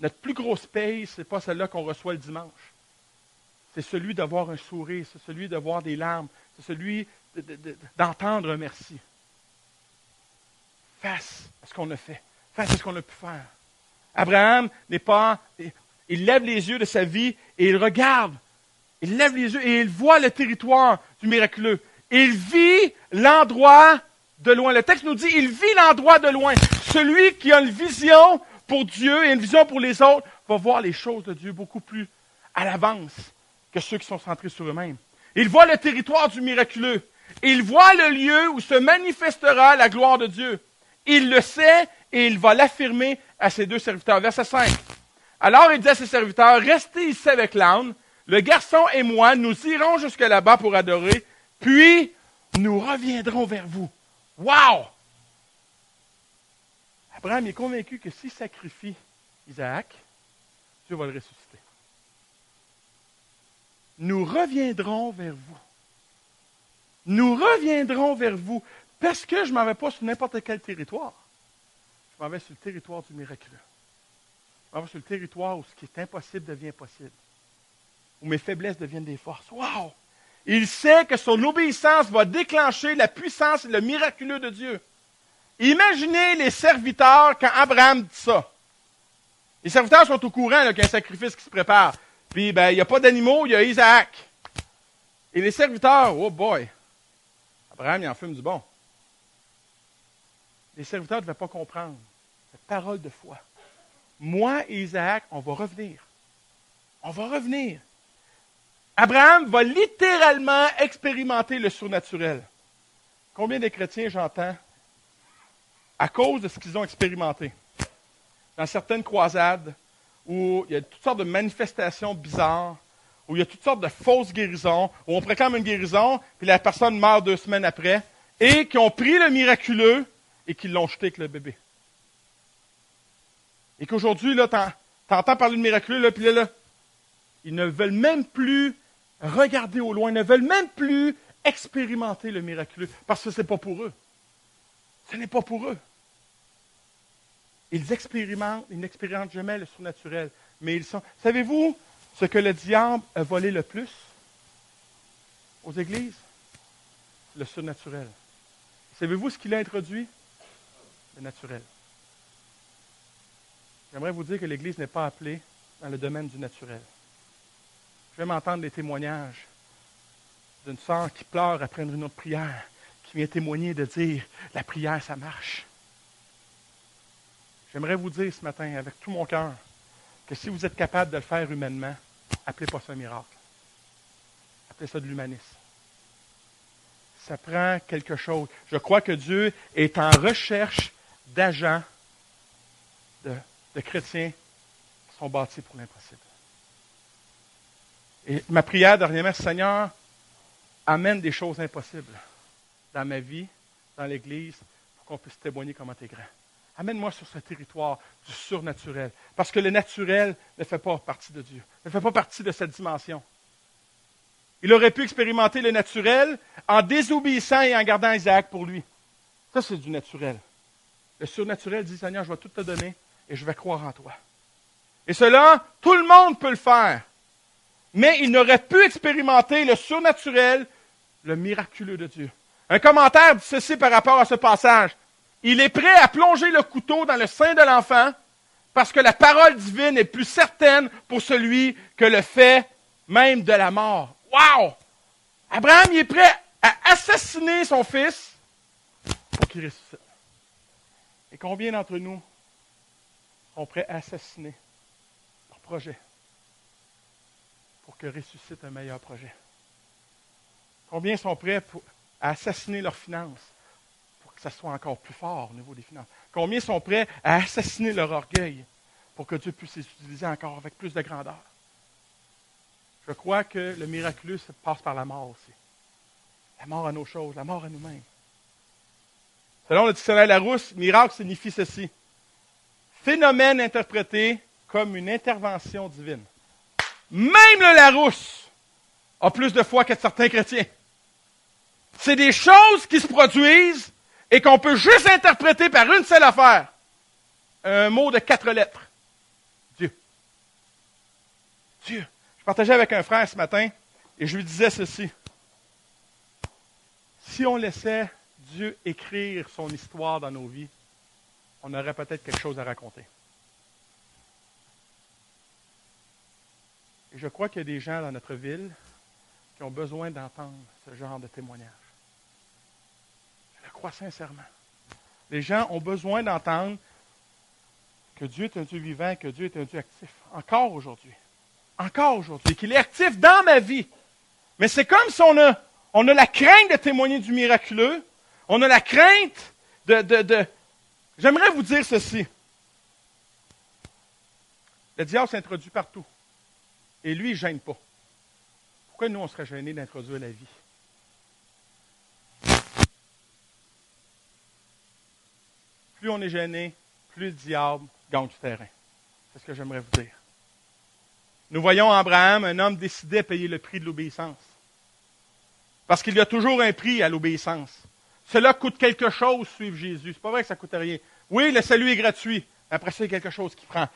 Speaker 1: Notre plus grosse paye, ce n'est pas celle-là qu'on reçoit le dimanche. C'est celui d'avoir un sourire, c'est celui d'avoir des larmes, c'est celui d'entendre un merci. Face à ce qu'on a fait, face à ce qu'on a pu faire. Abraham il lève les yeux de sa vie et il regarde. Il lève les yeux et il voit le territoire du miraculeux. Il vit l'endroit de loin. Le texte nous dit, il vit l'endroit de loin. Celui qui a une vision pour Dieu et une vision pour les autres va voir les choses de Dieu beaucoup plus à l'avance que ceux qui sont centrés sur eux-mêmes. Il voit le territoire du miraculeux. Il voit le lieu où se manifestera la gloire de Dieu. Il le sait et il va l'affirmer à ses deux serviteurs. Verset 5. Alors il dit à ses serviteurs, restez ici avec l'âne. Le garçon et moi, nous irons jusque là-bas pour adorer, puis nous reviendrons vers vous. Wow! Abraham est convaincu que s'il sacrifie Isaac, Dieu va le ressusciter. Nous reviendrons vers vous. Nous reviendrons vers vous. Parce que je ne m'en vais pas sur n'importe quel territoire. Je m'en vais sur le territoire du miraculeux. Je m'en vais sur le territoire où ce qui est impossible devient possible. Où mes faiblesses deviennent des forces. Wow! Il sait que son obéissance va déclencher la puissance et le miraculeux de Dieu. Imaginez les serviteurs quand Abraham dit ça. Les serviteurs sont au courant qu'il y a un sacrifice qui se prépare. Puis, il n'y a pas d'animaux, il y a Isaac. Et les serviteurs, oh boy, Abraham, il en fume du bon. Les serviteurs ne devaient pas comprendre cette parole de foi. Moi et Isaac, on va revenir. On va revenir. Abraham va littéralement expérimenter le surnaturel. Combien de chrétiens j'entends à cause de ce qu'ils ont expérimenté? Dans certaines croisades, où il y a toutes sortes de manifestations bizarres, où il y a toutes sortes de fausses guérisons, où on proclame une guérison, puis la personne meurt 2 semaines après, et qui ont pris le miraculeux et qui l'ont jeté avec le bébé. Et qu'aujourd'hui, là, t'entends parler de miraculeux, là, puis là, ils ne veulent même plus regarder au loin, ne veulent même plus expérimenter le miraculeux, parce que ce n'est pas pour eux. Ce n'est pas pour eux. Ils n'expérimentent jamais le surnaturel, mais ils sont... Savez-vous ce que le diable a volé le plus aux églises? Le surnaturel. Savez-vous ce qu'il a introduit? Le naturel. J'aimerais vous dire que l'Église n'est pas appelée dans le domaine du naturel. Je vais m'entendre des témoignages d'une sœur qui pleure après une réunion de prière, qui vient témoigner de dire « la prière, ça marche ». J'aimerais vous dire ce matin, avec tout mon cœur, que si vous êtes capable de le faire humainement, appelez pas ça un miracle. Appelez ça de l'humanisme. ça prend quelque chose. Je crois que Dieu est en recherche d'agents, de chrétiens qui sont bâtis pour l'impossible. Et ma prière dernièrement, Seigneur, amène des choses impossibles dans ma vie, dans l'Église, pour qu'on puisse témoigner comment tu es grand. Amène-moi sur ce territoire du surnaturel. Parce que le naturel ne fait pas partie de Dieu, ne fait pas partie de cette dimension. Il aurait pu expérimenter le naturel en désobéissant et en gardant Isaac pour lui. Ça, c'est du naturel. Le surnaturel dit, Seigneur, je vais tout te donner et je vais croire en toi. Et cela, tout le monde peut le faire. Mais il n'aurait pu expérimenter le surnaturel, le miraculeux de Dieu. Un commentaire dit ceci par rapport à ce passage. Il est prêt à plonger le couteau dans le sein de l'enfant parce que la parole divine est plus certaine pour celui que le fait même de la mort. Wow! Abraham, il est prêt à assassiner son fils pour qu'il ressuscite. Et combien d'entre nous sont prêts à assassiner leur projet pour que ressuscite un meilleur projet? Combien sont prêts à assassiner leurs finances pour que ça soit encore plus fort au niveau des finances? Combien sont prêts à assassiner leur orgueil pour que Dieu puisse les utiliser encore avec plus de grandeur? Je crois que le miraculeux ça passe par la mort aussi. La mort à nos choses, la mort à nous-mêmes. Selon le dictionnaire Larousse, miracle signifie ceci. Phénomène interprété comme une intervention divine. Même le Larousse a plus de foi que certains chrétiens. C'est des choses qui se produisent et qu'on peut juste interpréter par une seule affaire. Un mot de 4 lettres. Dieu. Dieu. Je partageais avec un frère ce matin et je lui disais ceci. Si on laissait Dieu écrire son histoire dans nos vies, on aurait peut-être quelque chose à raconter. Et je crois qu'il y a des gens dans notre ville qui ont besoin d'entendre ce genre de témoignage. Je le crois sincèrement. Les gens ont besoin d'entendre que Dieu est un Dieu vivant, que Dieu est un Dieu actif. Encore aujourd'hui. Encore aujourd'hui. Qu'il est actif dans ma vie. Mais c'est comme si on a la crainte de témoigner du miraculeux. On a la crainte de... J'aimerais vous dire ceci. Le diable s'introduit partout. Et lui, il ne gêne pas. Pourquoi nous, on serait gênés d'introduire la vie? Plus on est gêné, plus le diable gagne du terrain. C'est ce que j'aimerais vous dire. Nous voyons Abraham, un homme décidé à payer le prix de l'obéissance. Parce qu'il y a toujours un prix à l'obéissance. Cela coûte quelque chose, suivre Jésus. C'est pas vrai que ça ne coûte rien. Oui, le salut est gratuit. Après ça, il y a quelque chose qui prend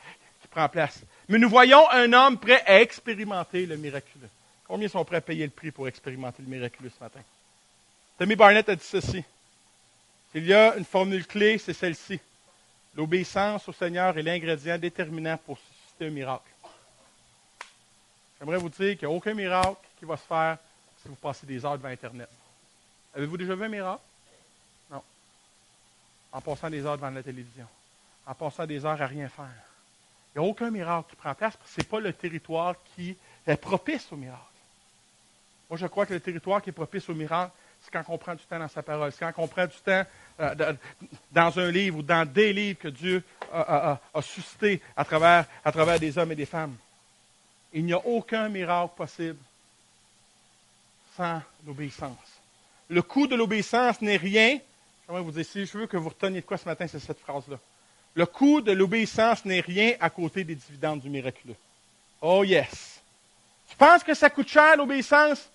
Speaker 1: place. Mais nous voyons un homme prêt à expérimenter le miraculeux. Combien sont prêts à payer le prix pour expérimenter le miraculeux ce matin? Tommy Barnett a dit ceci. Il y a une formule clé, c'est celle-ci. L'obéissance au Seigneur est l'ingrédient déterminant pour susciter un miracle. J'aimerais vous dire qu'il n'y a aucun miracle qui va se faire si vous passez des heures devant Internet. Avez-vous déjà vu un miracle? Non. En passant des heures devant la télévision. En passant des heures à rien faire. Il n'y a aucun miracle qui prend place parce que ce n'est pas le territoire qui est propice au miracle. Moi, je crois que le territoire qui est propice au miracle, c'est quand on prend du temps dans sa parole. C'est quand on prend du temps dans un livre ou dans des livres que Dieu a suscité à travers des hommes et des femmes. Il n'y a aucun miracle possible sans l'obéissance. Le coût de l'obéissance n'est rien. J'aimerais vous dire, si je veux que vous reteniez de quoi ce matin, c'est cette phrase-là. Le coût de l'obéissance n'est rien à côté des dividendes du miraculeux. Oh yes! Tu penses que ça coûte cher l'obéissance?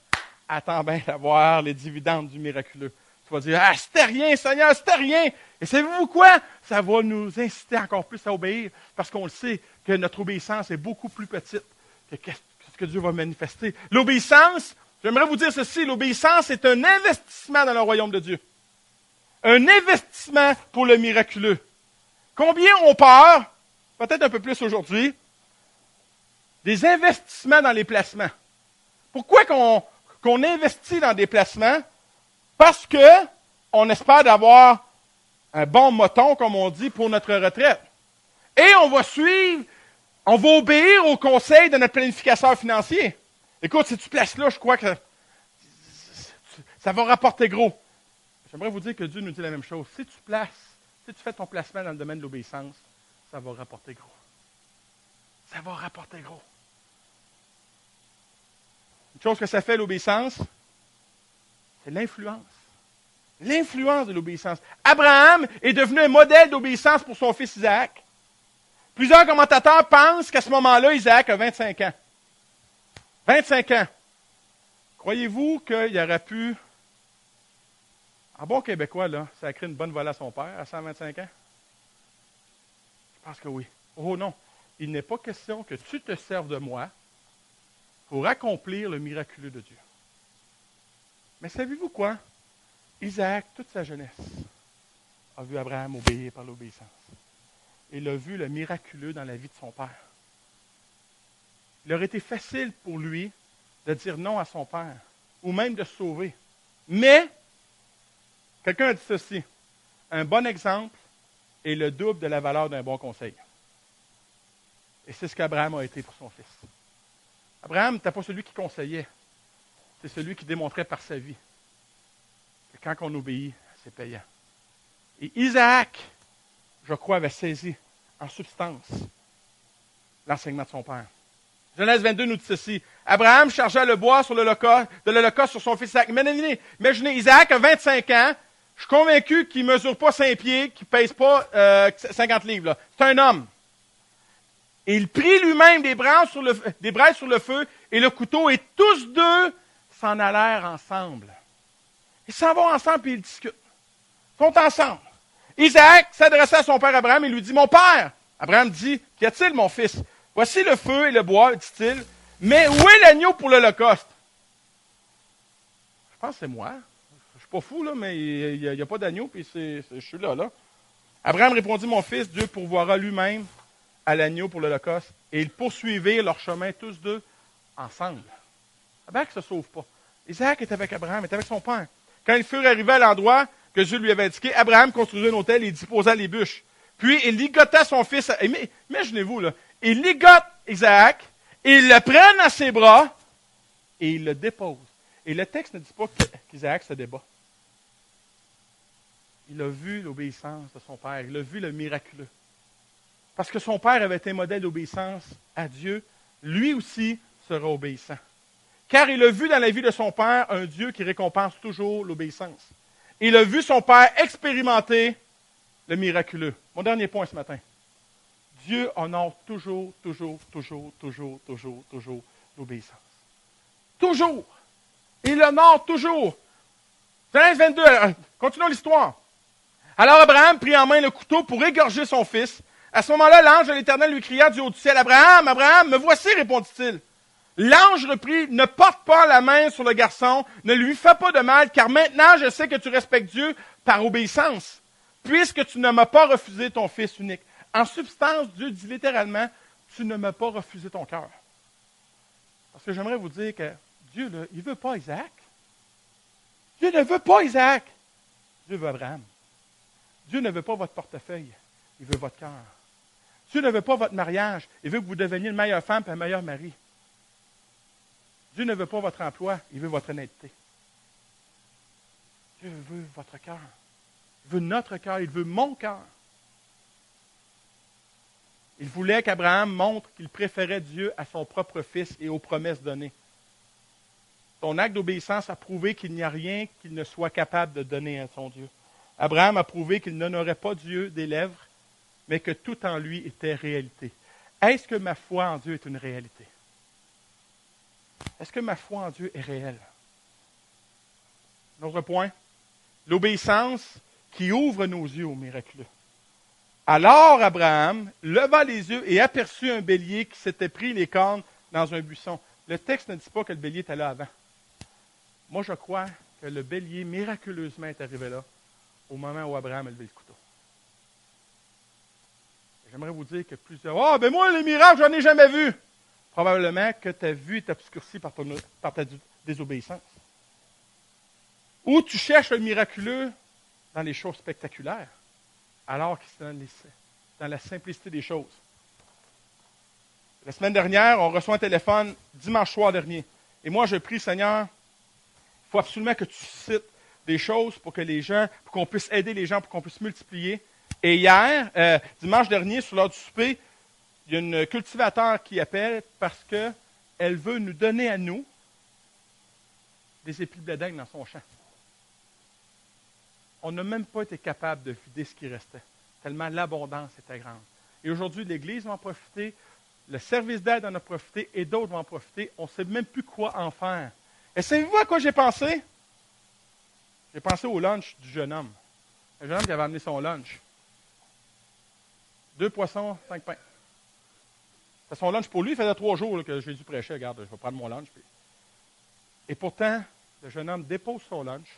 Speaker 1: Attends bien d'avoir les dividendes du miraculeux. Tu vas dire, c'était rien, Seigneur, c'était rien. Et savez-vous quoi? Ça va nous inciter encore plus à obéir parce qu'on le sait que notre obéissance est beaucoup plus petite que ce que Dieu va manifester. L'obéissance, j'aimerais vous dire ceci, l'obéissance est un investissement dans le royaume de Dieu. Un investissement pour le miraculeux. Combien ont peur, peut-être un peu plus aujourd'hui, des investissements dans les placements? Pourquoi qu'on investit dans des placements? Parce qu'on espère d'avoir un bon moton, comme on dit, pour notre retraite. Et on va obéir aux conseils de notre planificateur financier. Écoute, si tu places là, je crois que Ça va rapporter gros. J'aimerais vous dire que Dieu nous dit la même chose. Si tu fais ton placement dans le domaine de l'obéissance, ça va rapporter gros. Ça va rapporter gros. Une chose que ça fait, l'obéissance, c'est l'influence. L'influence de l'obéissance. Abraham est devenu un modèle d'obéissance pour son fils Isaac. Plusieurs commentateurs pensent qu'à ce moment-là, Isaac a 25 ans. 25 ans. Croyez-vous qu'il aurait pu, en bon québécois, là, sacrer une bonne volée à son père à 125 ans? Je pense que oui. Oh non, il n'est pas question que tu te serves de moi pour accomplir le miraculeux de Dieu. Mais savez-vous quoi? Isaac, toute sa jeunesse, a vu Abraham obéir par l'obéissance. Il a vu le miraculeux dans la vie de son père. Il aurait été facile pour lui de dire non à son père, ou même de se sauver. Mais, quelqu'un a dit ceci, un bon exemple est le double de la valeur d'un bon conseil. Et c'est ce qu'Abraham a été pour son fils. Abraham n'était pas celui qui conseillait, c'est celui qui démontrait par sa vie que quand on obéit, c'est payant. Et Isaac, je crois, avait saisi en substance l'enseignement de son père. Genèse 22 nous dit ceci. Abraham chargea le bois de l'holocauste sur son fils Isaac. Imaginez, Isaac a 25 ans. Je suis convaincu qu'il ne mesure pas 5 pieds, qu'il ne pèse pas 50 livres. Là. C'est un homme. Et il prit lui-même des braises sur le feu et le couteau, et tous deux s'en allèrent ensemble. Ils s'en vont ensemble et ils discutent. Ils sont ensemble. Isaac s'adressa à son père Abraham et lui dit, « Mon père! » Abraham dit, « Qu'y a-t-il, mon fils? Voici le feu et le bois, dit-il, mais où est l'agneau pour l'holocauste? » Je pense que c'est moi. Je ne suis pas fou, là, mais il n'y a pas d'agneau, puis je suis là. Abraham répondit, « Mon fils, Dieu pourvoira lui-même à l'agneau pour l'holocauste. » Et ils poursuivirent leur chemin tous deux ensemble. Abraham ne se sauve pas. Isaac est avec Abraham, est avec son père. Quand ils furent arrivés à l'endroit que Dieu lui avait indiqué, Abraham construisit un autel et y disposa les bûches. Puis il ligota son fils. Imaginez-vous, là. Il ligote Isaac, il le prend dans ses bras et il le dépose. Et le texte ne dit pas qu'Isaac se débat. Il a vu l'obéissance de son père, il a vu le miraculeux. Parce que son père avait été un modèle d'obéissance à Dieu, lui aussi sera obéissant. Car il a vu dans la vie de son père un Dieu qui récompense toujours l'obéissance. Il a vu son père expérimenter le miraculeux. Mon dernier point ce matin. Dieu honore toujours l'obéissance. Toujours. Il honore toujours. Genèse 22, continuons l'histoire. Alors Abraham prit en main le couteau pour égorger son fils. À ce moment-là, l'ange de l'Éternel lui cria du haut du ciel, « Abraham, Abraham, me voici, répondit-il. » L'ange reprit, « Ne porte pas la main sur le garçon, ne lui fais pas de mal, car maintenant je sais que tu respectes Dieu par obéissance, puisque tu ne m'as pas refusé ton fils unique. » En substance, Dieu dit littéralement, « Tu ne m'as pas refusé ton cœur. » Parce que j'aimerais vous dire que Dieu, là, il ne veut pas Isaac. Dieu ne veut pas Isaac. Dieu veut Abraham. Dieu ne veut pas votre portefeuille. Il veut votre cœur. Dieu ne veut pas votre mariage. Il veut que vous deveniez une meilleure femme et un meilleur mari. Dieu ne veut pas votre emploi. Il veut votre honnêteté. Dieu veut votre cœur. Il veut notre cœur. Il veut mon cœur. Il voulait qu'Abraham montre qu'il préférait Dieu à son propre fils et aux promesses données. Son acte d'obéissance a prouvé qu'il n'y a rien qu'il ne soit capable de donner à son Dieu. Abraham a prouvé qu'il n'honorait pas Dieu des lèvres, mais que tout en lui était réalité. Est-ce que ma foi en Dieu est une réalité? Est-ce que ma foi en Dieu est réelle? Un autre point, l'obéissance qui ouvre nos yeux au miraculeux. Alors Abraham leva les yeux et aperçut un bélier qui s'était pris les cornes dans un buisson. Le texte ne dit pas que le bélier était là avant. Moi, je crois que le bélier miraculeusement est arrivé là au moment où Abraham a levé le couteau. J'aimerais vous dire que plusieurs... « Ah, ben moi, les miracles, j'en ai jamais vu! » Probablement que ta vue est obscurcie par ta désobéissance. Ou tu cherches le miraculeux dans les choses spectaculaires, alors que c'est dans la simplicité des choses. La semaine dernière, on reçoit un téléphone, dimanche soir dernier. Et moi, je prie, Seigneur, Il faut absolument que tu cites des choses pour que les gens, pour qu'on puisse aider les gens, pour qu'on puisse multiplier. Et hier, dimanche dernier, sur l'heure du souper, il y a une cultivateur qui appelle parce qu'elle veut nous donner à nous des épis de blé d'Inde dans son champ. On n'a même pas été capable de vider ce qui restait, tellement l'abondance était grande. Et aujourd'hui, l'Église va en profiter, le service d'aide en a profité et d'autres vont en profiter. On ne sait même plus quoi en faire. Et savez-vous à quoi j'ai pensé? J'ai pensé au lunch du jeune homme. Le jeune homme qui avait amené son lunch. 2 poissons, 5 pains. C'était son lunch pour lui. Il faisait 3 jours là, que Jésus prêchait. Regarde, je vais prendre mon lunch. Puis... Et pourtant, le jeune homme dépose son lunch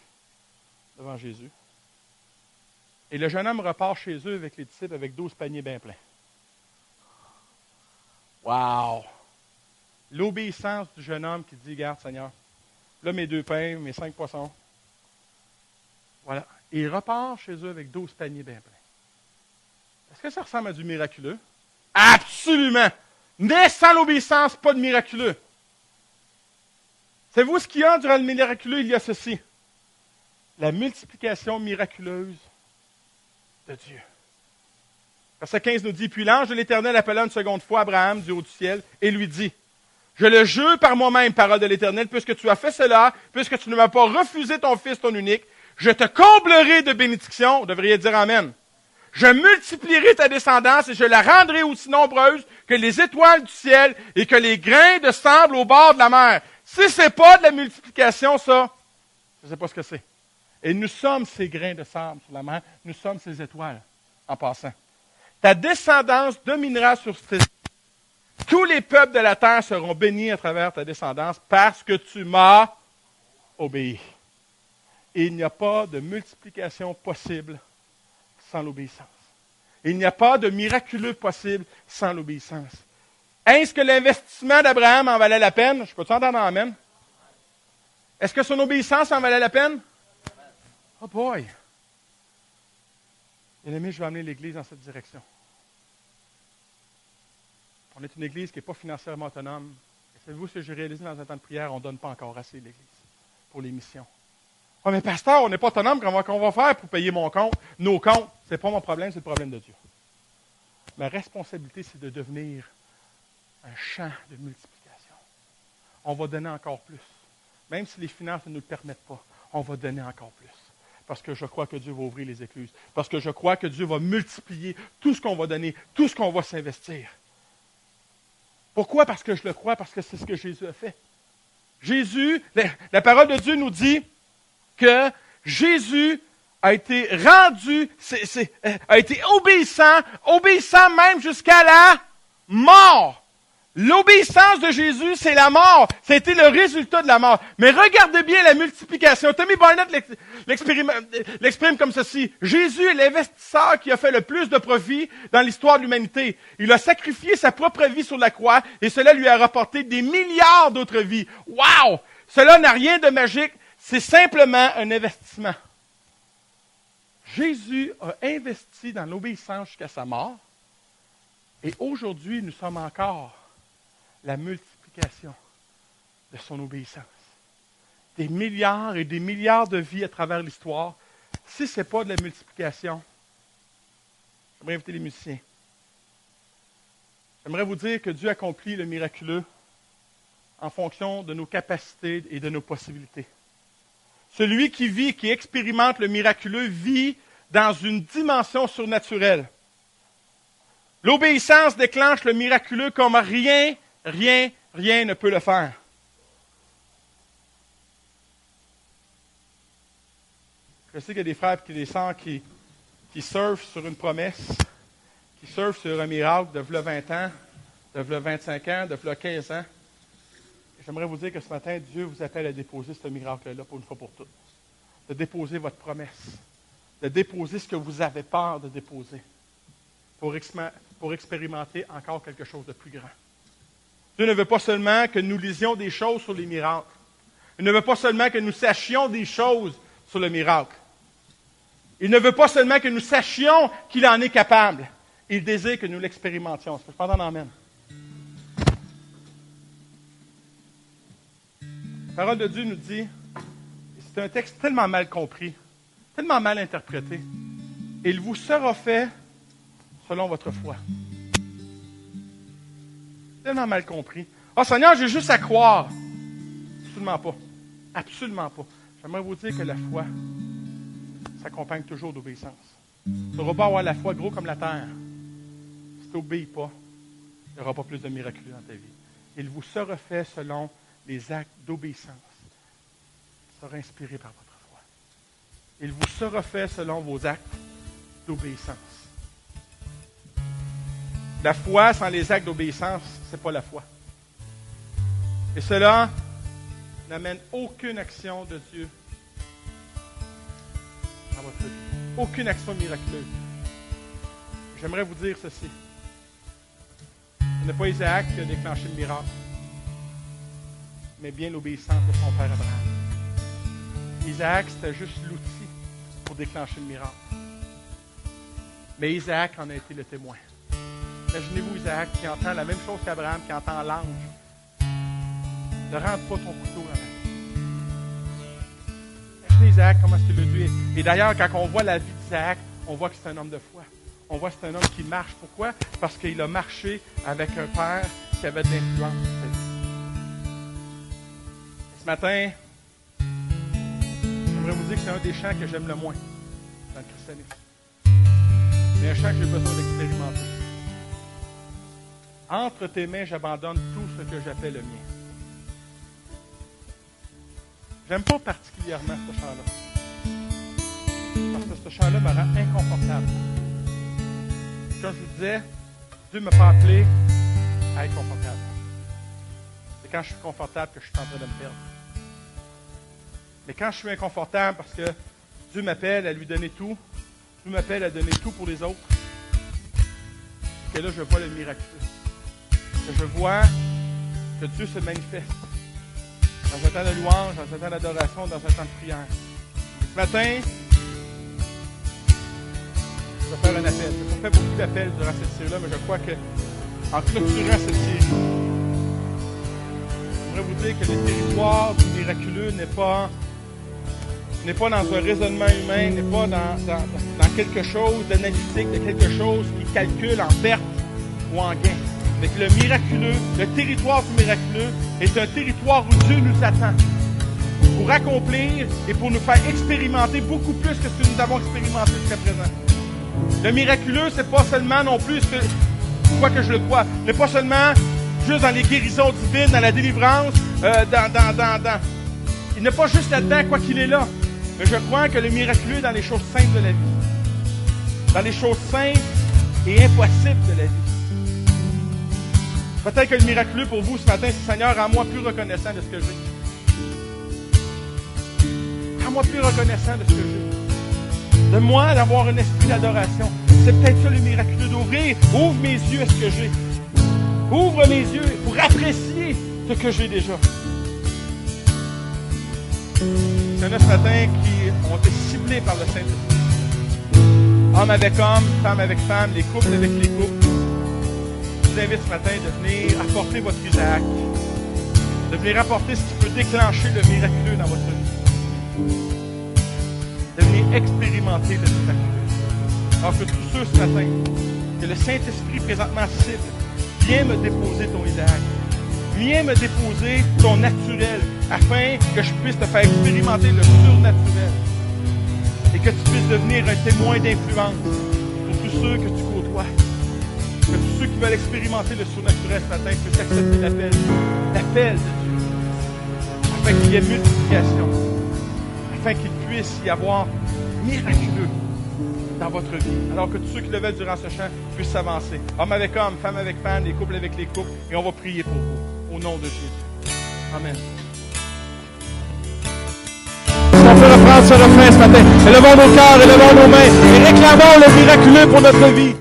Speaker 1: devant Jésus. Et le jeune homme repart chez eux avec les disciples avec 12 paniers bien pleins. Wow! L'obéissance du jeune homme qui dit, regarde Seigneur, là mes 2 pains, mes 5 poissons. Voilà. Et il repart chez eux avec 12 paniers bien pleins. Est-ce que ça ressemble à du miraculeux? Absolument! Mais sans l'obéissance, pas de miraculeux. Savez-vous ce qu'il y a durant le miraculeux? Il y a ceci. La multiplication miraculeuse de Dieu. Verset 15 nous dit, puis l'ange de l'Éternel appela une seconde fois Abraham du haut du ciel et lui dit, je le jure par moi-même, parole de l'Éternel, puisque tu as fait cela, puisque tu ne m'as pas refusé ton fils, ton unique, je te comblerai de bénédictions, vous devriez dire Amen. Je multiplierai ta descendance et je la rendrai aussi nombreuse que les étoiles du ciel et que les grains de sable au bord de la mer. Si ce n'est pas de la multiplication, ça, je ne sais pas ce que c'est. Et nous sommes ces grains de sable sur la mer, nous sommes ces étoiles, en passant. Ta descendance dominera sur tes... Tous les peuples de la terre seront bénis à travers ta descendance parce que tu m'as obéi. Et il n'y a pas de multiplication possible sans l'obéissance. Il n'y a pas de miraculeux possible sans l'obéissance. Est-ce que l'investissement d'Abraham en valait la peine? Je peux-tu entendre amen? Est-ce que son obéissance en valait la peine? Oh boy! Bien aimé, je vais amener l'Église dans cette direction. On est une Église qui n'est pas financièrement autonome. Et savez-vous ce que j'ai réalisé dans un temps de prière? On ne donne pas encore assez l'Église pour les missions. Oh, mais pasteur, on n'est pas autonome, comment on va faire pour payer mon compte? Nos comptes, ce n'est pas mon problème, c'est le problème de Dieu. Ma responsabilité, c'est de devenir un champ de multiplication. On va donner encore plus. Même si les finances ne nous le permettent pas, on va donner encore plus. Parce que je crois que Dieu va ouvrir les écluses. Parce que je crois que Dieu va multiplier tout ce qu'on va donner, tout ce qu'on va s'investir. Pourquoi? Parce que je le crois, parce que c'est ce que Jésus a fait. Jésus, la parole de Dieu nous dit que Jésus a été rendu, a été obéissant même jusqu'à la mort. L'obéissance de Jésus, c'est la mort. Ça a été le résultat de la mort. Mais regardez bien la multiplication. Tommy Barnett l'exprime comme ceci. Jésus est l'investisseur qui a fait le plus de profit dans l'histoire de l'humanité. Il a sacrifié sa propre vie sur la croix et cela lui a rapporté des milliards d'autres vies. Wow! Cela n'a rien de magique. C'est simplement un investissement. Jésus a investi dans l'obéissance jusqu'à sa mort. Et aujourd'hui, nous sommes encore la multiplication de son obéissance. Des milliards et des milliards de vies à travers l'histoire. Si ce n'est pas de la multiplication, j'aimerais inviter les musiciens. J'aimerais vous dire que Dieu accomplit le miraculeux en fonction de nos capacités et de nos possibilités. Celui qui vit, qui expérimente le miraculeux, vit dans une dimension surnaturelle. L'obéissance déclenche le miraculeux comme rien ne peut le faire. Je sais qu'il y a des frères et des sœurs qui surfent sur une promesse, qui surfent sur un miracle de v'là 20 ans, de v'là 25 ans, de v'là 15 ans. Et j'aimerais vous dire que ce matin, Dieu vous appelle à déposer ce miracle-là pour une fois pour toutes. De déposer votre promesse. De déposer ce que vous avez peur de déposer. Pour expérimenter encore quelque chose de plus grand. Dieu ne veut pas seulement que nous lisions des choses sur les miracles. Il ne veut pas seulement que nous sachions des choses sur le miracle. Il ne veut pas seulement que nous sachions qu'il en est capable. Il désire que nous l'expérimentions. Est-ce que je peux entendre amen? La parole de Dieu nous dit C'est un texte tellement mal compris, tellement mal interprété. Il vous sera fait selon votre foi. Tellement mal compris. Oh Seigneur, j'ai juste à croire. Absolument pas. Absolument pas. J'aimerais vous dire que la foi s'accompagne toujours d'obéissance. Tu n'auras pas avoir la foi gros comme la terre. Si tu n'obéis pas, il n'y aura pas plus de miraculeux dans ta vie. Il vous sera fait selon les actes d'obéissance. Il sera inspiré par votre foi. Il vous sera fait selon vos actes d'obéissance. La foi sans les actes d'obéissance, ce n'est pas la foi. Et cela n'amène aucune action de Dieu dans votre vie. Aucune action miraculeuse. J'aimerais vous dire ceci. Ce n'est pas Isaac qui a déclenché le miracle, mais bien l'obéissance de son père Abraham. Isaac, c'était juste l'outil pour déclencher le miracle. Mais Isaac en a été le témoin. Imaginez-vous Isaac qui entend la même chose qu'Abraham, qui entend l'ange. Ne rentre pas ton couteau dans la vie. Imaginez Isaac, comment est-ce qu'il le dit. Et d'ailleurs, quand on voit la vie d'Isaac, on voit que c'est un homme de foi. On voit que c'est un homme qui marche. Pourquoi? Parce qu'il a marché avec un père qui avait de l'influence. Ce matin, j'aimerais vous dire que c'est un des chants que j'aime le moins dans le christianisme. C'est un chant que j'ai besoin d'expérimenter. Entre tes mains, j'abandonne tout ce que j'appelle le mien. J'aime pas particulièrement ce chant-là. Parce que ce chant-là me rend inconfortable. Comme je vous disais, Dieu ne m'a pas appelé à être confortable. C'est quand je suis confortable que je suis en train de me perdre. Mais quand je suis inconfortable parce que Dieu m'appelle à lui donner tout, Dieu m'appelle à donner tout pour les autres, que là, je vois le miraculeux. Que je vois que Dieu se manifeste dans un temps de louange, dans un temps d'adoration, dans un temps de prière. Ce matin, je vais faire un appel. Je n'ai pas fait beaucoup d'appels durant cette série-là, mais je crois qu'en clôturant cette série, je voudrais vous dire que le territoire du miraculeux n'est pas dans un raisonnement humain, n'est pas dans quelque chose d'analytique, de quelque chose qui calcule en perte ou en gain. Mais que le miraculeux, le territoire du miraculeux, est un territoire où Dieu nous attend pour accomplir et pour nous faire expérimenter beaucoup plus que ce que nous avons expérimenté jusqu'à présent. Le miraculeux, c'est pas seulement non plus, quoi que je le crois, n'est pas seulement juste dans les guérisons divines, dans la délivrance, il n'est pas juste là-dedans, quoi qu'il est là. Mais je crois que le miraculeux est dans les choses simples de la vie. Dans les choses simples et impossibles de la vie. Peut-être que le miraculeux pour vous ce matin, c'est Seigneur, rends-moi plus reconnaissant de ce que j'ai. Rends-moi plus reconnaissant de ce que j'ai. De moi d'avoir un esprit d'adoration. C'est peut-être ça le miraculeux d'ouvrir. Ouvre mes yeux à ce que j'ai. Ouvre mes yeux pour apprécier ce que j'ai déjà. Il y en a ce matin qui ont été ciblés par le Saint-Esprit. Homme avec homme, femme avec femme, les couples avec les couples. Je vous invite ce matin de venir apporter votre Isaac, de venir apporter ce qui peut déclencher le miraculeux dans votre vie, de venir expérimenter le miraculeux. Alors que tous ceux ce matin, que le Saint-Esprit présentement cible, viens me déposer ton Isaac, viens me déposer ton naturel, afin que je puisse te faire expérimenter le surnaturel et que tu puisses devenir un témoin d'influence pour tous ceux que tu côtoies. Que tous ceux qui veulent expérimenter le surnaturel ce matin puissent accepter l'appel de Dieu, afin qu'il y ait multiplication, afin qu'il puisse y avoir miraculeux dans votre vie, alors que tous ceux qui le veulent durant ce chant puissent s'avancer. Homme avec homme, femme avec femme, les couples avec les couples, et on va prier pour vous, au nom de Jésus. Amen. On peut reprendre ce refrain ce matin. Élevons nos cœurs, élevons nos mains, et réclamons le miraculeux pour notre vie.